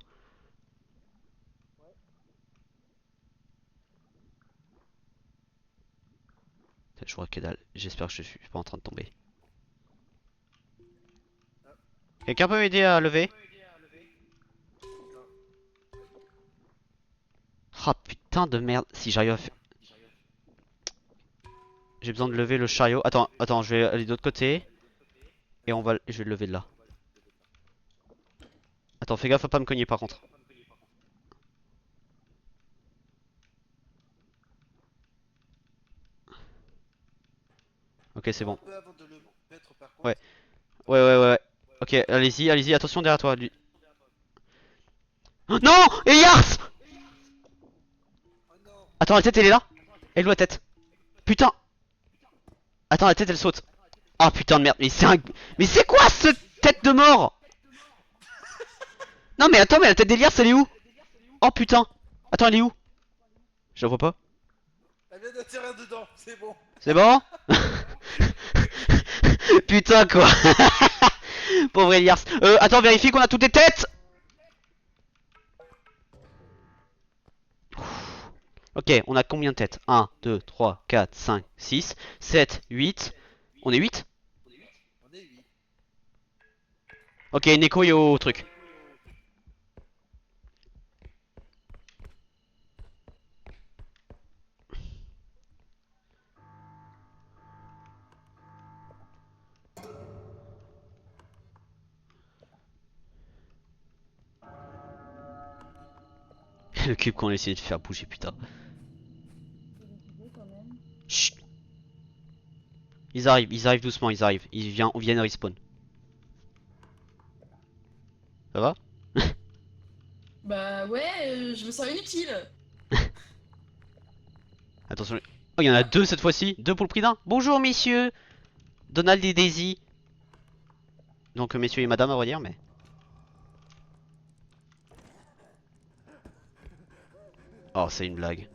Je vois que dalle. J'espère que je suis pas en train de tomber. Quelqu'un peut m'aider à lever? Ah putain de merde. Si j'arrive à faire. J'ai besoin de lever le chariot. Attends, je vais aller de l'autre côté. Et je vais le lever de là. Attends, fais gaffe à pas me cogner par contre. Ok, c'est bon. Un peu avant de le mettre, par contre. Ouais. Ouais. Ok, allez-y, attention derrière toi. Oh, non! Elias! Oh non. Attends, la tête elle est là? Elle est où la tête? Putain! Attends, la tête elle saute. Ah putain de merde, mais c'est quoi ce tête de mort? Non mais attends, mais la tête d'Elias elle est où? Oh putain! Attends, elle est où? Je la vois pas. Elle vient de tirer dedans, c'est bon. C'est bon? Putain quoi. Pauvre Elias. Attends, vérifie qu'on a toutes les têtes. Ok, on a combien de têtes? 1, 2, 3, 4, 5, 6, 7, 8. On est 8? On est 8. Ok, Neko est au truc. Le cube qu'on a essayé de faire bouger, putain. Chut. Ils arrivent doucement, ils arrivent. On viennent respawn. Ça va? Bah ouais, je me sens inutile. Attention. Oh, il y en a deux cette fois-ci. Deux pour le prix d'un. Bonjour, messieurs. Donald et Daisy. Donc, messieurs et madame, à vrai dire, mais. Oh, c'est une blague.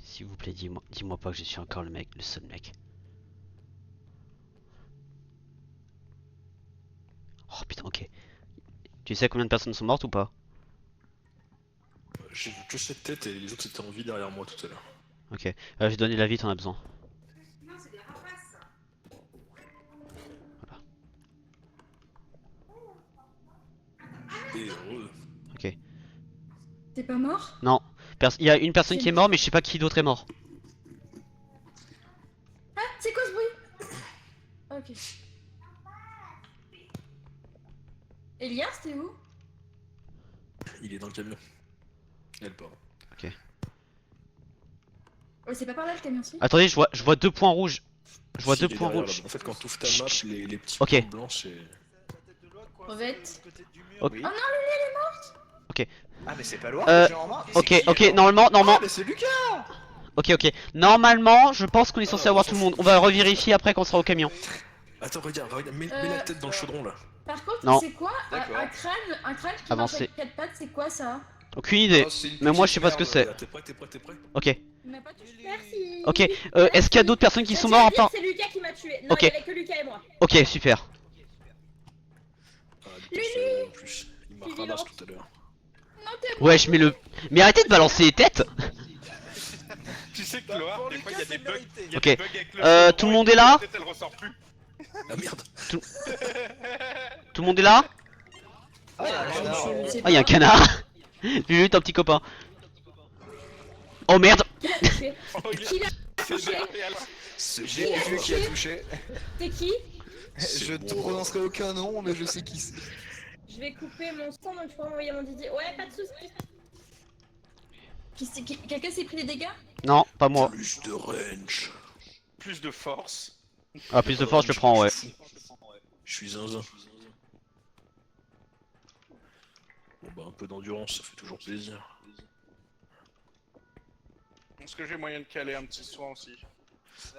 S'il vous plaît, dis-moi pas que je suis encore le seul mec. Oh putain, ok. Tu sais combien de personnes sont mortes ou pas? J'ai vu que cette tête et les autres étaient en vie derrière moi tout à l'heure. Ok, j'ai donné la vie, t'en as besoin. Non, c'est des rapaces. Et heureux. Ok. T'es pas mort? Non, il y a une personne qui est morte, mais je sais pas qui d'autre est mort. Ah, c'est quoi ce bruit? Ok. Elias, t'es où? Il est dans le camion. Elle part. Ok. Ouais, c'est pas par là le camion, si? Attendez, je vois deux points rouges. Je vois Si, deux il est points derrière, rouges. là-bas. En fait, quand tu ouvres ta map, les petits Ok. points blancs, c'est. Crevette. Ok. Oui. Oh non, Lulu, elle est morte. Ah, mais c'est pas loin, Euh, j'ai en main. Ok, C'est qui, ok, alors normalement, Ah, mais c'est Lucas. ok, ok. Normalement, je pense qu'on est Ah, censé non, avoir on tout le s'en monde. fout. On va revérifier après quand on sera au camion. Attends, regarde, mets la tête dans le chaudron là. Par contre, Non. c'est quoi D'accord. un crâne qui Avancez. marche avec 4 pattes, c'est quoi ça? Aucune idée. Oh, c'est une Mais moi, je petite sais pas ce que merde. c'est. Regarde, t'es prêt Ok, Il m'a pas touché. Merci. ok. Est-ce qu'il y a d'autres personnes qui Je sont tiens à mortes à dire part... que c'est Lucas qui m'a tué. Non, Ok. il y avait que Lucas et moi. Ok, super. Ah, dis pas ça, en plus. Il m'a Tu ramassé vivante. tout à l'heure. Non, t'es Wesh, mais le... Mais arrêtez de balancer les têtes. Tu sais que Loa, Pour des fois il y a Lucas, des c'est bugs. mérité. Il y a Ok. des bugs avec le Euh, chaudron tout le et monde puis est là la tête, elle ressort plus. Ah merde. Tout le monde est là? Ah, il y a un canard. Je sais Ah, y'a un pas. canard. Lulu, ton petit copain. Oh merde. Qui l'a touché? Oh, il Qui l'a c'est touché? génial. J'ai vu qui a touché. C'est qui? Je ne te prononcerai aucun nom, mais je sais qui c'est. Je vais couper mon son donc je pourrais m'envoyer mon Didier. Ouais, pas de soucis. Quelqu'un s'est pris des dégâts? Non, pas moi. Plus de range. Plus de force. Ah, plus de force, je le prends, ouais. Je suis zinzin. Bon bah un peu d'endurance, ça fait toujours plaisir. Est-ce que j'ai moyen de caler un petit soin aussi?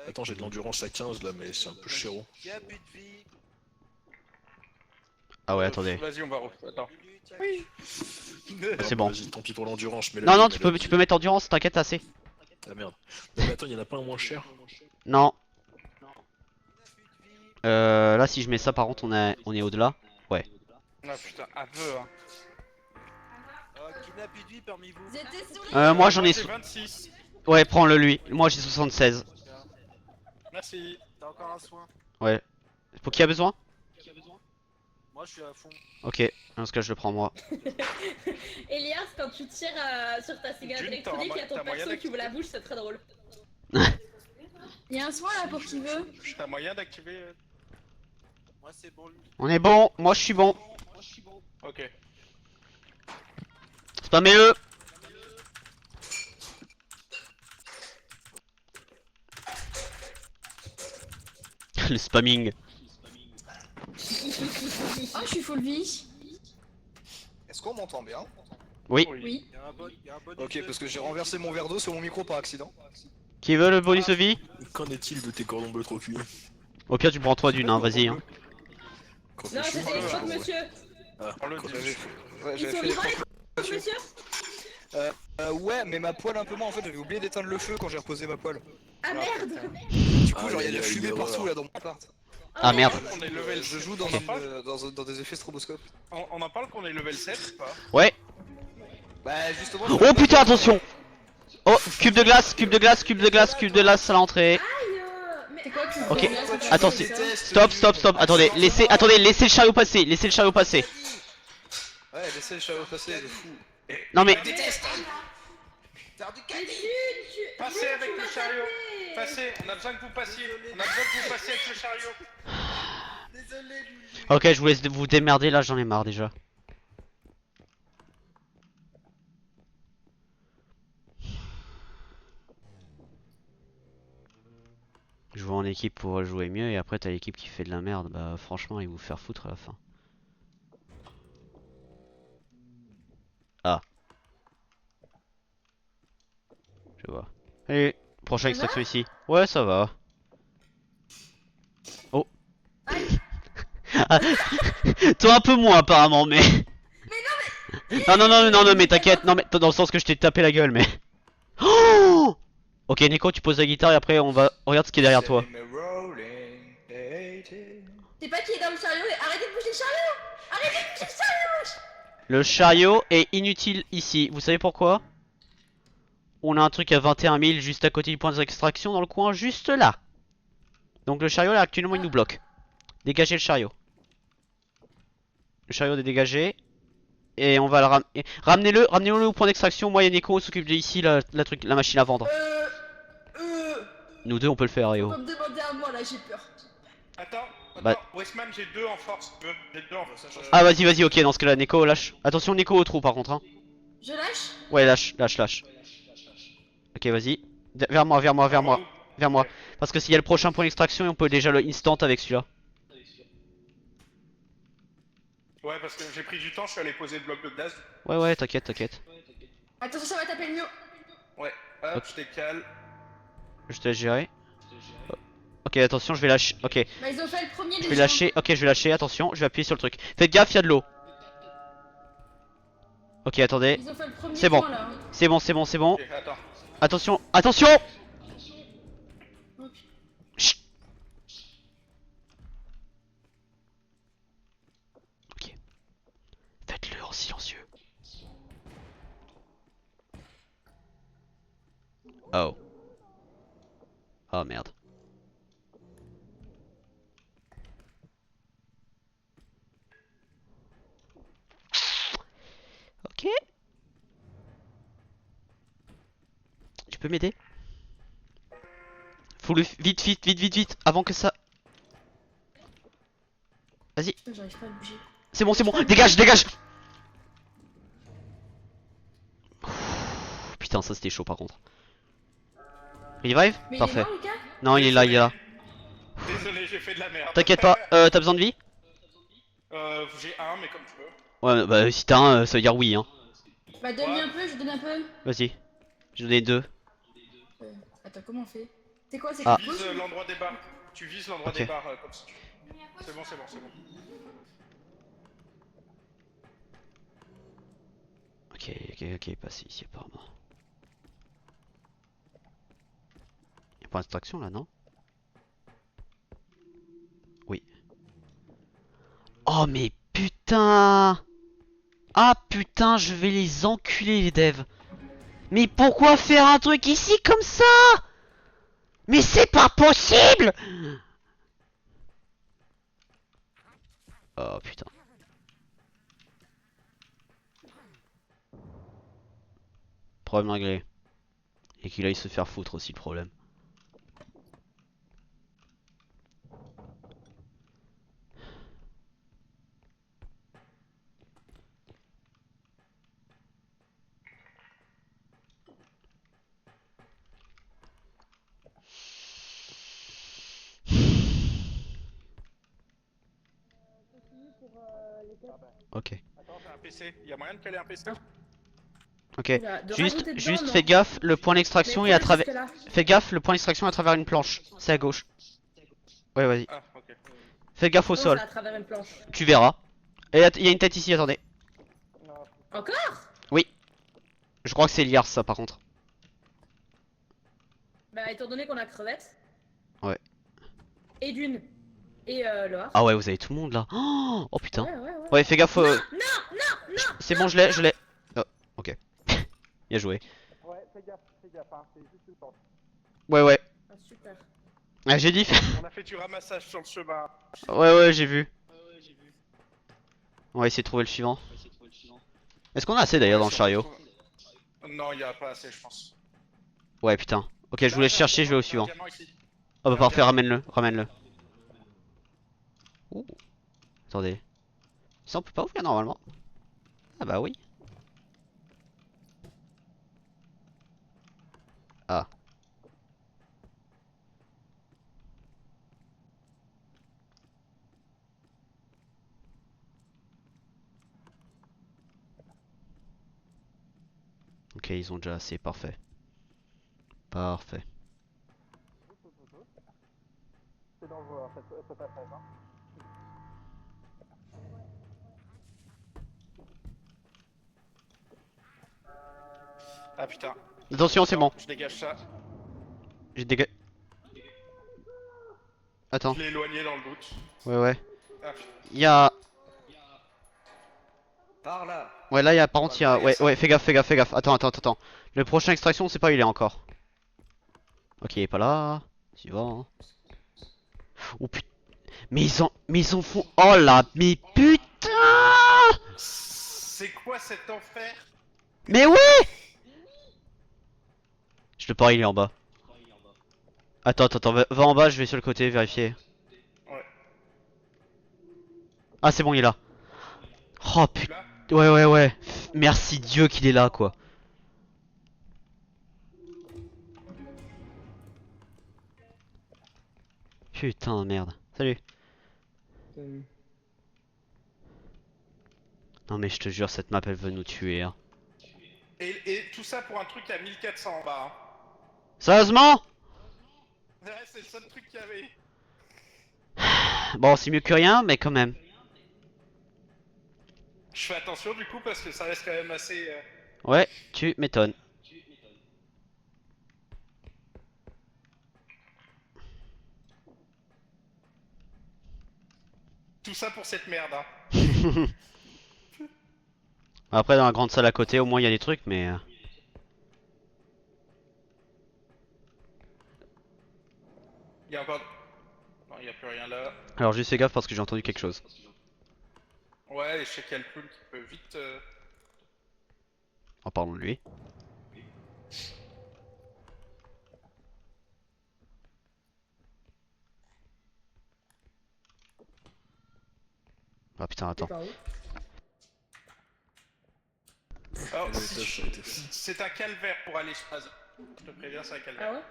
Attends, j'ai de l'endurance à 15 là, mais c'est un peu chéro. Qui a plus de vie? Ah ouais, attendez. Vas-y, on va attends. Lulu, tiens. C'est bon. Vas-y, tant pis pour l'endurance, mais Non, non, tu peux mettre endurance, t'inquiète, assez. Ah merde. Non, mais attends, y'en a pas un moins cher. Non. Qui n'a plus de vie? Là, si je mets ça, par contre, on est au-delà. Ah putain, aveu hein. Qui n'a plus de vie parmi vous? Vous étiez sur les... Moi, j'en ai... J'ai 26. Ouais, prends-le, lui. Moi, j'ai 76. Merci. T'as encore un soin? Ouais. Pour qui a besoin? Moi je suis à fond. Ok, dans ce cas, je le prends, moi. Elias, quand tu tires sur ta cigarette June, électronique, il y a ton t'as moyen perso qui ouvre la bouche, c'est très drôle. Il y a un soin là pour qui veut. T'as moyen d'activer Moi c'est bon. On est bon, moi, je suis bon. Ok. Spammez-le. Le spamming. Oh, je suis full vie. Est-ce qu'on m'entend bien? Oui. Oui. Il y a un bonus Ok, de- parce que j'ai renversé mon verre d'eau sur mon micro par accident. Qui veut le bonus de vie? Qu'en est-il de tes cordons bleus trop cuits? Au pire, tu prends 3 d'une, hein, vas-y. Hein. Non, c'était les crocs, monsieur. Ah, Prends-le, quand dis-le. Ouais, Ils j'avais sont fait les vivants, les crocs, crocs, monsieur? Ouais, mais ma poêle un peu moins en fait, j'avais oublié d'éteindre le feu quand j'ai reposé ma poêle. Ah merde! Du coup, Ah, genre, il y a aïe, de la aïe, fumée aïe, partout voilà. là dans mon appart. Ah merde. On est level Je joue dans, dans des effets stroboscope. On en parle qu'on est level 7 ou pas? Ouais. Bah, justement. Oh putain, attention. Oh, cube de glace, cube de glace, cube de glace, cube de glace à l'entrée. Aïe! Mais C'est quoi tu Ok. fais là, ça Attends, fait c'est- ça Stop. Attendez, laissez le chariot passer, laissez le chariot passer. Ouais, laissez le chariot passer, de fou. Non mais, T'as du Mais cadeau. Passez Jules, avec tu le m'as chariot. tapé. Passez, on a besoin que vous passiez. On a besoin que vous passiez avec le chariot. Désolé Lulu. ok, je vous laisse vous démerder là, j'en ai marre déjà. Jouer en équipe pour jouer mieux et après t'as l'équipe qui fait de la merde, bah franchement ils vous faire foutre à la fin. Ah. Je vois. Allez, prochaine Ça va extraction ici. Ouais, ça va. Oh. Ah, toi un peu moins apparemment, mais. Non, mais t'inquiète, non mais dans le sens que je t'ai tapé la gueule, mais. Oh, ok, Nico, tu poses la guitare et après on va. Regarde ce qui est derrière toi. C'est pas qui est dans le chariot, mais arrêtez de bouger le chariot. Arrêtez de bouger le chariot. Le chariot est inutile ici. Vous savez pourquoi? On a un truc à 21 000 juste à côté du point d'extraction dans le coin, juste là. Donc le chariot là actuellement il nous bloque. Dégagez le chariot. Le chariot est dégagé. Et on va le ramener. Ramenez-le au point d'extraction. Moi et Nico on s'occupe de ici la machine à vendre. Nous deux on peut le faire, Faut Eo. pas me demander à moi là, j'ai peur. Attends, Bah- Westman, j'ai 2 en force. J'ai 2 en force. Ah vas-y, ok, dans ce cas là, Nico lâche. Attention Nico au trou par contre hein. Je lâche. Ouais lâche. Ok vas-y. Vers moi. vers moi. Parce que s'il y a le prochain point d'extraction, on peut déjà le instant avec celui-là. Ouais, parce que j'ai pris du temps, je suis allé poser le bloc de gaz. Ouais, t'inquiète, t'inquiète. Attention, ça va taper le mur. Ouais, hop, je décale. Je te laisse gérer. Ok, attention, je vais lâcher. Ok, Bah, ils ont fait le premier je déjà. vais lâcher. Ok, je vais lâcher. Attention, je vais appuyer sur le truc. Faites gaffe, il y a de l'eau. Ok, attendez. Ils ont fait le premier C'est bon. point, là. C'est bon, c'est bon, c'est bon. Ok, attends. Attention, attention! Ok. Chut. Ok. Faites-le en silencieux. Oh. Oh merde. Ok. Tu peux m'aider? Faut le vite, avant que ça. Vas-y. Putain, j'arrive pas à bouger. C'est bon, dégage, dégage! Ouh, putain, ça c'était chaud par contre. Revive? Mais Parfait. il est mort, Lucas? Non, il est là, il est là. Désolé, j'ai fait de la merde. T'inquiète pas, t'as besoin de vie? J'ai un, mais comme tu veux. Ouais, bah si t'as un, ça veut dire oui, hein. Bah, donne-lui un peu, je donne un peu. Vas-y. J'ai donné 2. Attends, comment on fait? C'est quoi? C'est Ah. que Tu je vises pose ou- l'endroit des barres. Tu vises l'endroit Ok. des barres comme si tu. C'est bon, c'est bon, c'est bon. Ok, passe ici apparemment. Y'a pas d'instruction là, non? Oui. Oh mais putain! Ah putain, je vais les enculer les devs. Mais pourquoi faire un truc ici comme ça? Mais c'est pas possible! Oh putain. Problème réglé. Et qu'il aille se faire foutre aussi le problème. Ok. Attends, j'ai un PC. Y'a moyen de caler un PC? Ok. Oula, de Juste, rajouter dedans, juste non. fais gaffe, le point d'extraction Mais est à faut travers. jusque-là. Fais gaffe, le point d'extraction est à travers une planche. C'est à gauche. Ouais, vas-y. Ah, ok. Fais gaffe au Non, sol. c'est à travers une planche. Tu verras. Et il y a une tête ici, attendez. Encore? Oui. Je crois que c'est Liars ça par contre. Bah, étant donné qu'on a crevette. Ouais. Et Dune. Et Loire. Ah ouais, vous avez tout le monde là. Oh putain. Ouais. Ouais, fais gaffe. Non. C'est bon, je l'ai. Oh, ok. Bien joué. Ouais, fais gaffe, hein, c'est juste une porte. Ouais. Ah, super. Ah, j'ai dit. On a fait du ramassage sur le chemin. Ouais, j'ai vu. On va essayer de trouver le suivant. Est-ce qu'on a assez d'ailleurs dans le chariot? Non, il y a pas assez, je pense. Ouais, putain. Ok, je voulais chercher, je vais au suivant. Diamant ici. Oh bah parfait, ramène-le. Ouh. Attendez. Ça on peut pas ouvrir normalement. Ah bah oui. Ah. Ok, ils ont déjà assez, parfait. Parfait. C'est dangereux, ce passage, hein. Ah putain. Attention, c'est bon. Je dégage ça. J'ai dégagé. Attends. Je l'ai éloigné dans le doute. Ouais. Ah, putain. Il y a. Par là. Ouais, là, il y a. Par contre, il y a. Ouais, fais gaffe. Attends. Le prochain extraction, on sait pas où il est encore. Ok, il est pas là. Suivant. Oh putain. Mais ils en font. Oh là, mais putain! C'est quoi cet enfer? Mais ouais! Je te parie, il est en bas. Attends, va en bas, je vais sur le côté vérifier. Ouais. Ah, c'est bon, il est là. Oh putain. Ouais. Merci Dieu qu'il est là, quoi. Putain de merde. Salut. Non mais je te jure, cette map elle veut nous tuer. Hein. Et tout ça pour un truc à 1400 en bas. Hein. Sérieusement? Ouais, c'est le seul truc qu'il y avait. Bon, c'est mieux que rien, mais quand même. Je fais attention du coup parce que ça reste quand même assez... Ouais, tu m'étonnes. Tout ça pour cette merde. Hein. Après, dans la grande salle à côté, au moins il y a des trucs, mais... Il y a encore... Non, il n'y a plus rien là. Alors juste fais gaffe parce que j'ai entendu quelque chose. Ouais, et je sais qu'il y a le clown qui peut vite... En parlant de lui. Ah putain, attends. Alors, c'est un calvaire pour aller sur la zone. Je te préviens, c'est un calvaire.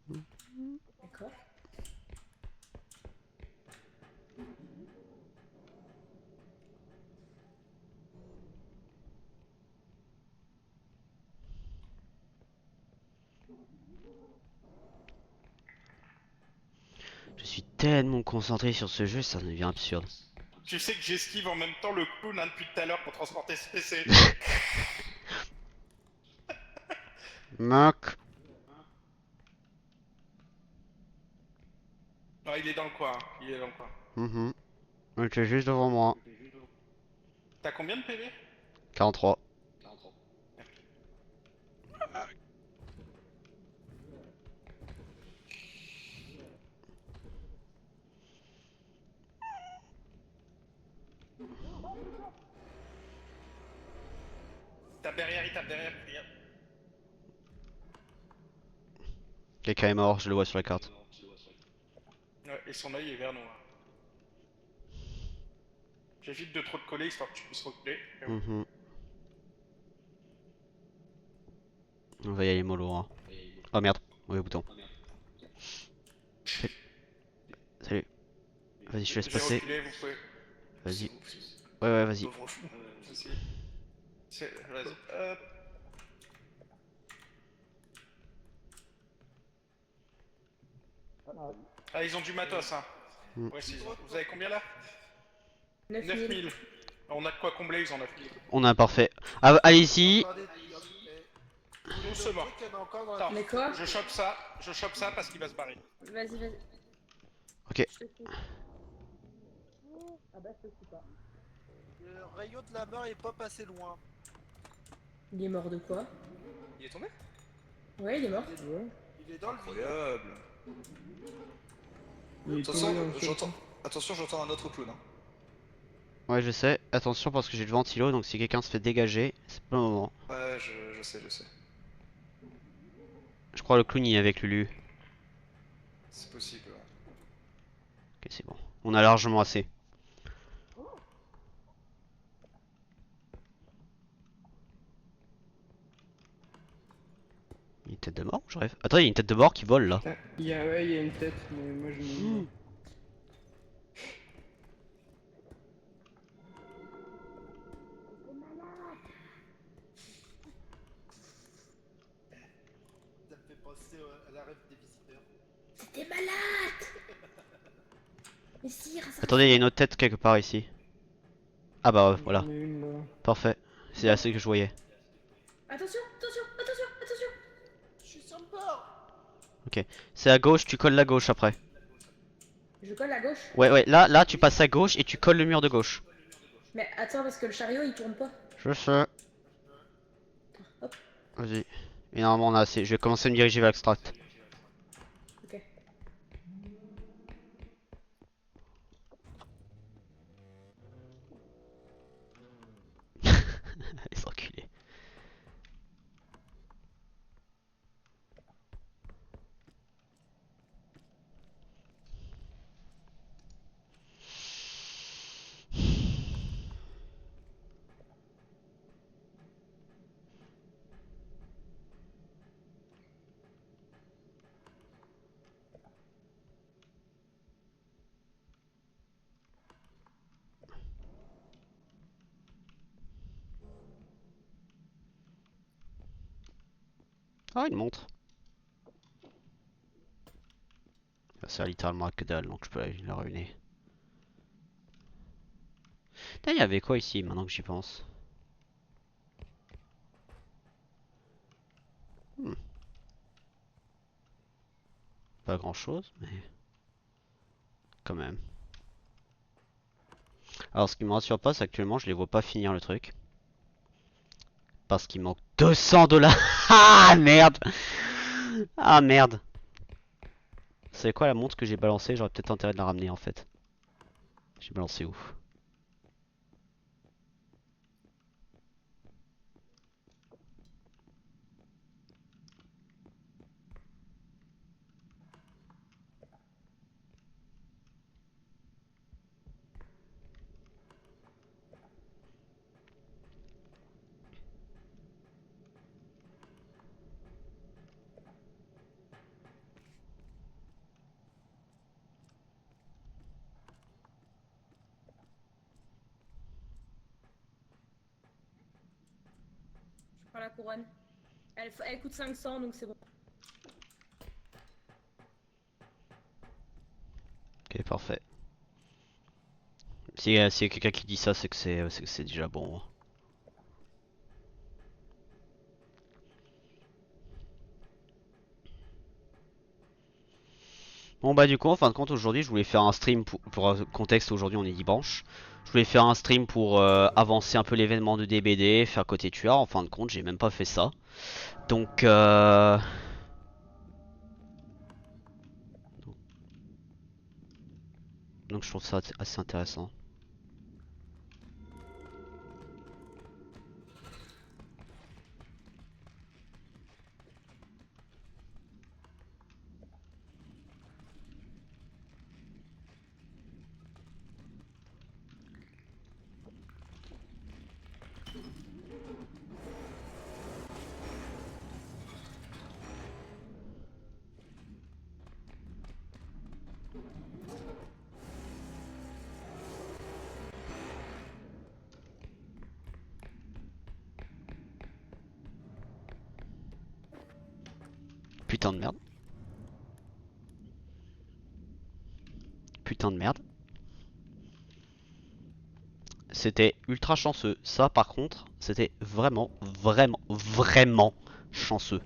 Ah ouais? D'accord. Je suis tellement concentré sur ce jeu, ça devient absurde. Tu sais que j'esquive en même temps le clown hein, depuis tout à l'heure pour transporter ce PC. Mec. Non, il est dans le coin. Hein. Il est dans le coin. Il était juste devant moi. T'as combien de PV? 43. Tape derrière, il tape derrière. Regarde. Quelqu'un est mort, je le vois sur la carte. Ouais, et son œil est vert noir. J'évite de trop te coller histoire que tu puisses reculer. On va y aller mollo. Hein. Oh merde, mauvais bouton. Salut. Vas-y, je te laisse passer. Vas-y. Ouais, vas-y. Vas-y. Hop. Ah, ils ont du matos, hein. Ouais, vous avez combien là? 9000. On a de quoi combler, ils ont 9000. On a un parfait. Ah, allez-y. Doucement. Attends, Mais quoi? je chope ça parce qu'il va se barrer. Vas-y, vas-y. Ok. Ah bah, je te suis pas. Le rayon de la mort est pas passé loin. Il est mort de quoi? Il est tombé? Ouais, il est mort. Il est dans le vide. Incroyable. Attention, j'entends un autre clown. Hein. Ouais, je sais. Attention parce que j'ai le ventilo, donc si quelqu'un se fait dégager, c'est pas le moment. Ouais, je sais. Je crois le clown y est avec Lulu. C'est possible. Ouais. Ok, c'est bon. On a largement assez. Il y a une tête de mort, je rêve. Attends, il y a une tête de mort qui vole là. Il y a une tête, mais moi je me... Ça me fait penser à la rêve des visiteurs. T'es malade! Mais si, Attendez, il y a une autre tête quelque part ici. Ah bah ouais, voilà. J'en ai une, là. Parfait. C'est assez que je voyais. Attention, attention, attention, attention! Je suis sur le bord. Ok. C'est à gauche, tu colles la gauche après. Je colle à gauche. Ouais, là tu passes à gauche et tu colles le mur de gauche. Mais attends, parce que le chariot il tourne pas. Je sais. Hop. Vas-y. Et normalement on a assez. Je vais commencer à me diriger vers l'extract. Ok. Les enculés. Ah, une montre. Ça sert littéralement à que dalle, donc je peux la ruiner. Putain, il y avait quoi ici, maintenant que j'y pense? Pas grand chose, mais quand même. Alors ce qui me rassure pas, c'est actuellement je les vois pas finir le truc. Parce qu'il manque 200 $. Ah merde. Ah merde. C'est quoi la montre que j'ai balancée? J'aurais peut-être intérêt de la ramener en fait. J'ai balancé où? Je prends la couronne. Elle coûte 500, donc c'est bon. Ok, parfait. S'il y a quelqu'un qui dit ça, c'est que c'est déjà bon. Bon bah du coup en fin de compte aujourd'hui je voulais faire un stream pour contexte, aujourd'hui on est dimanche. Je voulais faire un stream pour avancer un peu l'événement de DBD, faire côté tueur. En fin de compte j'ai même pas fait ça. Donc je trouve ça assez intéressant. Putain de merde. Putain de merde. C'était ultra chanceux. Ça par contre, c'était vraiment chanceux.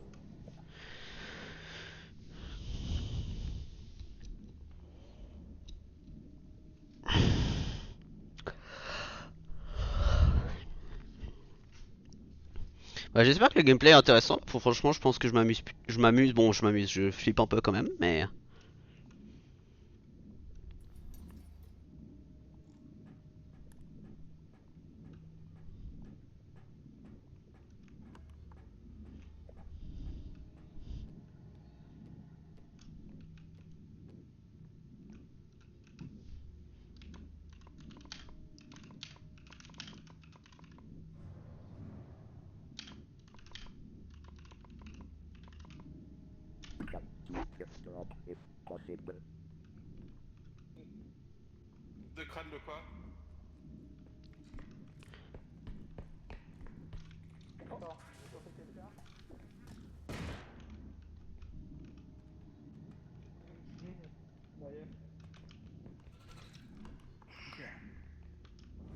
Bah, j'espère que le gameplay est intéressant. Franchement, je pense que je m'amuse. Bon, je flippe un peu quand même, mais. De crâne de quoi?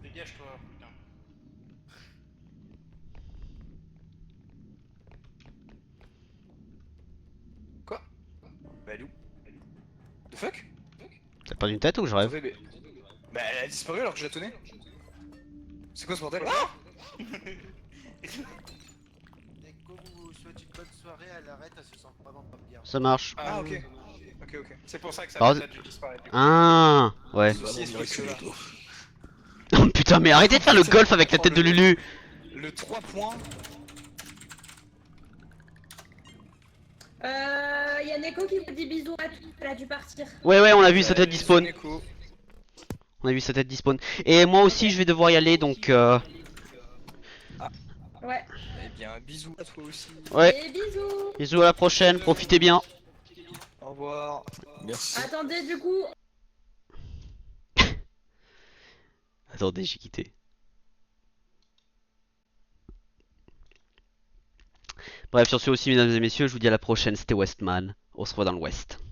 Dégage-toi, putain. Quoi? Bah elle est où? The fuck? T'as pas une tête ou je rêve? Attendez, mais... Bah elle a disparu alors que je la tenais. C'est quoi ce bordel? Ah! Et comme vous souhaitez une bonne soirée, elle arrête, elle se sent vraiment pas bien. Ça marche. Ah ok. Ok. C'est pour ça que ça Alors, a dû disparaître. Ah ouais. Ceci explique cela. Putain, mais arrêtez de faire le golf avec la tête de Lulu. Le 3 points. Y a Neko qui vous dit bisous à tous, elle a dû partir. Ouais, on a vu sa tête despawn. Neko. On a vu sa tête despawn. Et moi aussi, je vais devoir y aller donc. Ouais. Eh bien, bisous à toi aussi. Ouais. Et bisous. Bisous à la prochaine, profitez bien. Au revoir. Merci. Attendez, du coup. Attendez, j'ai quitté. Bref, sur ce aussi, mesdames et messieurs, je vous dis à la prochaine. C'était Westman. On se revoit dans l'Ouest.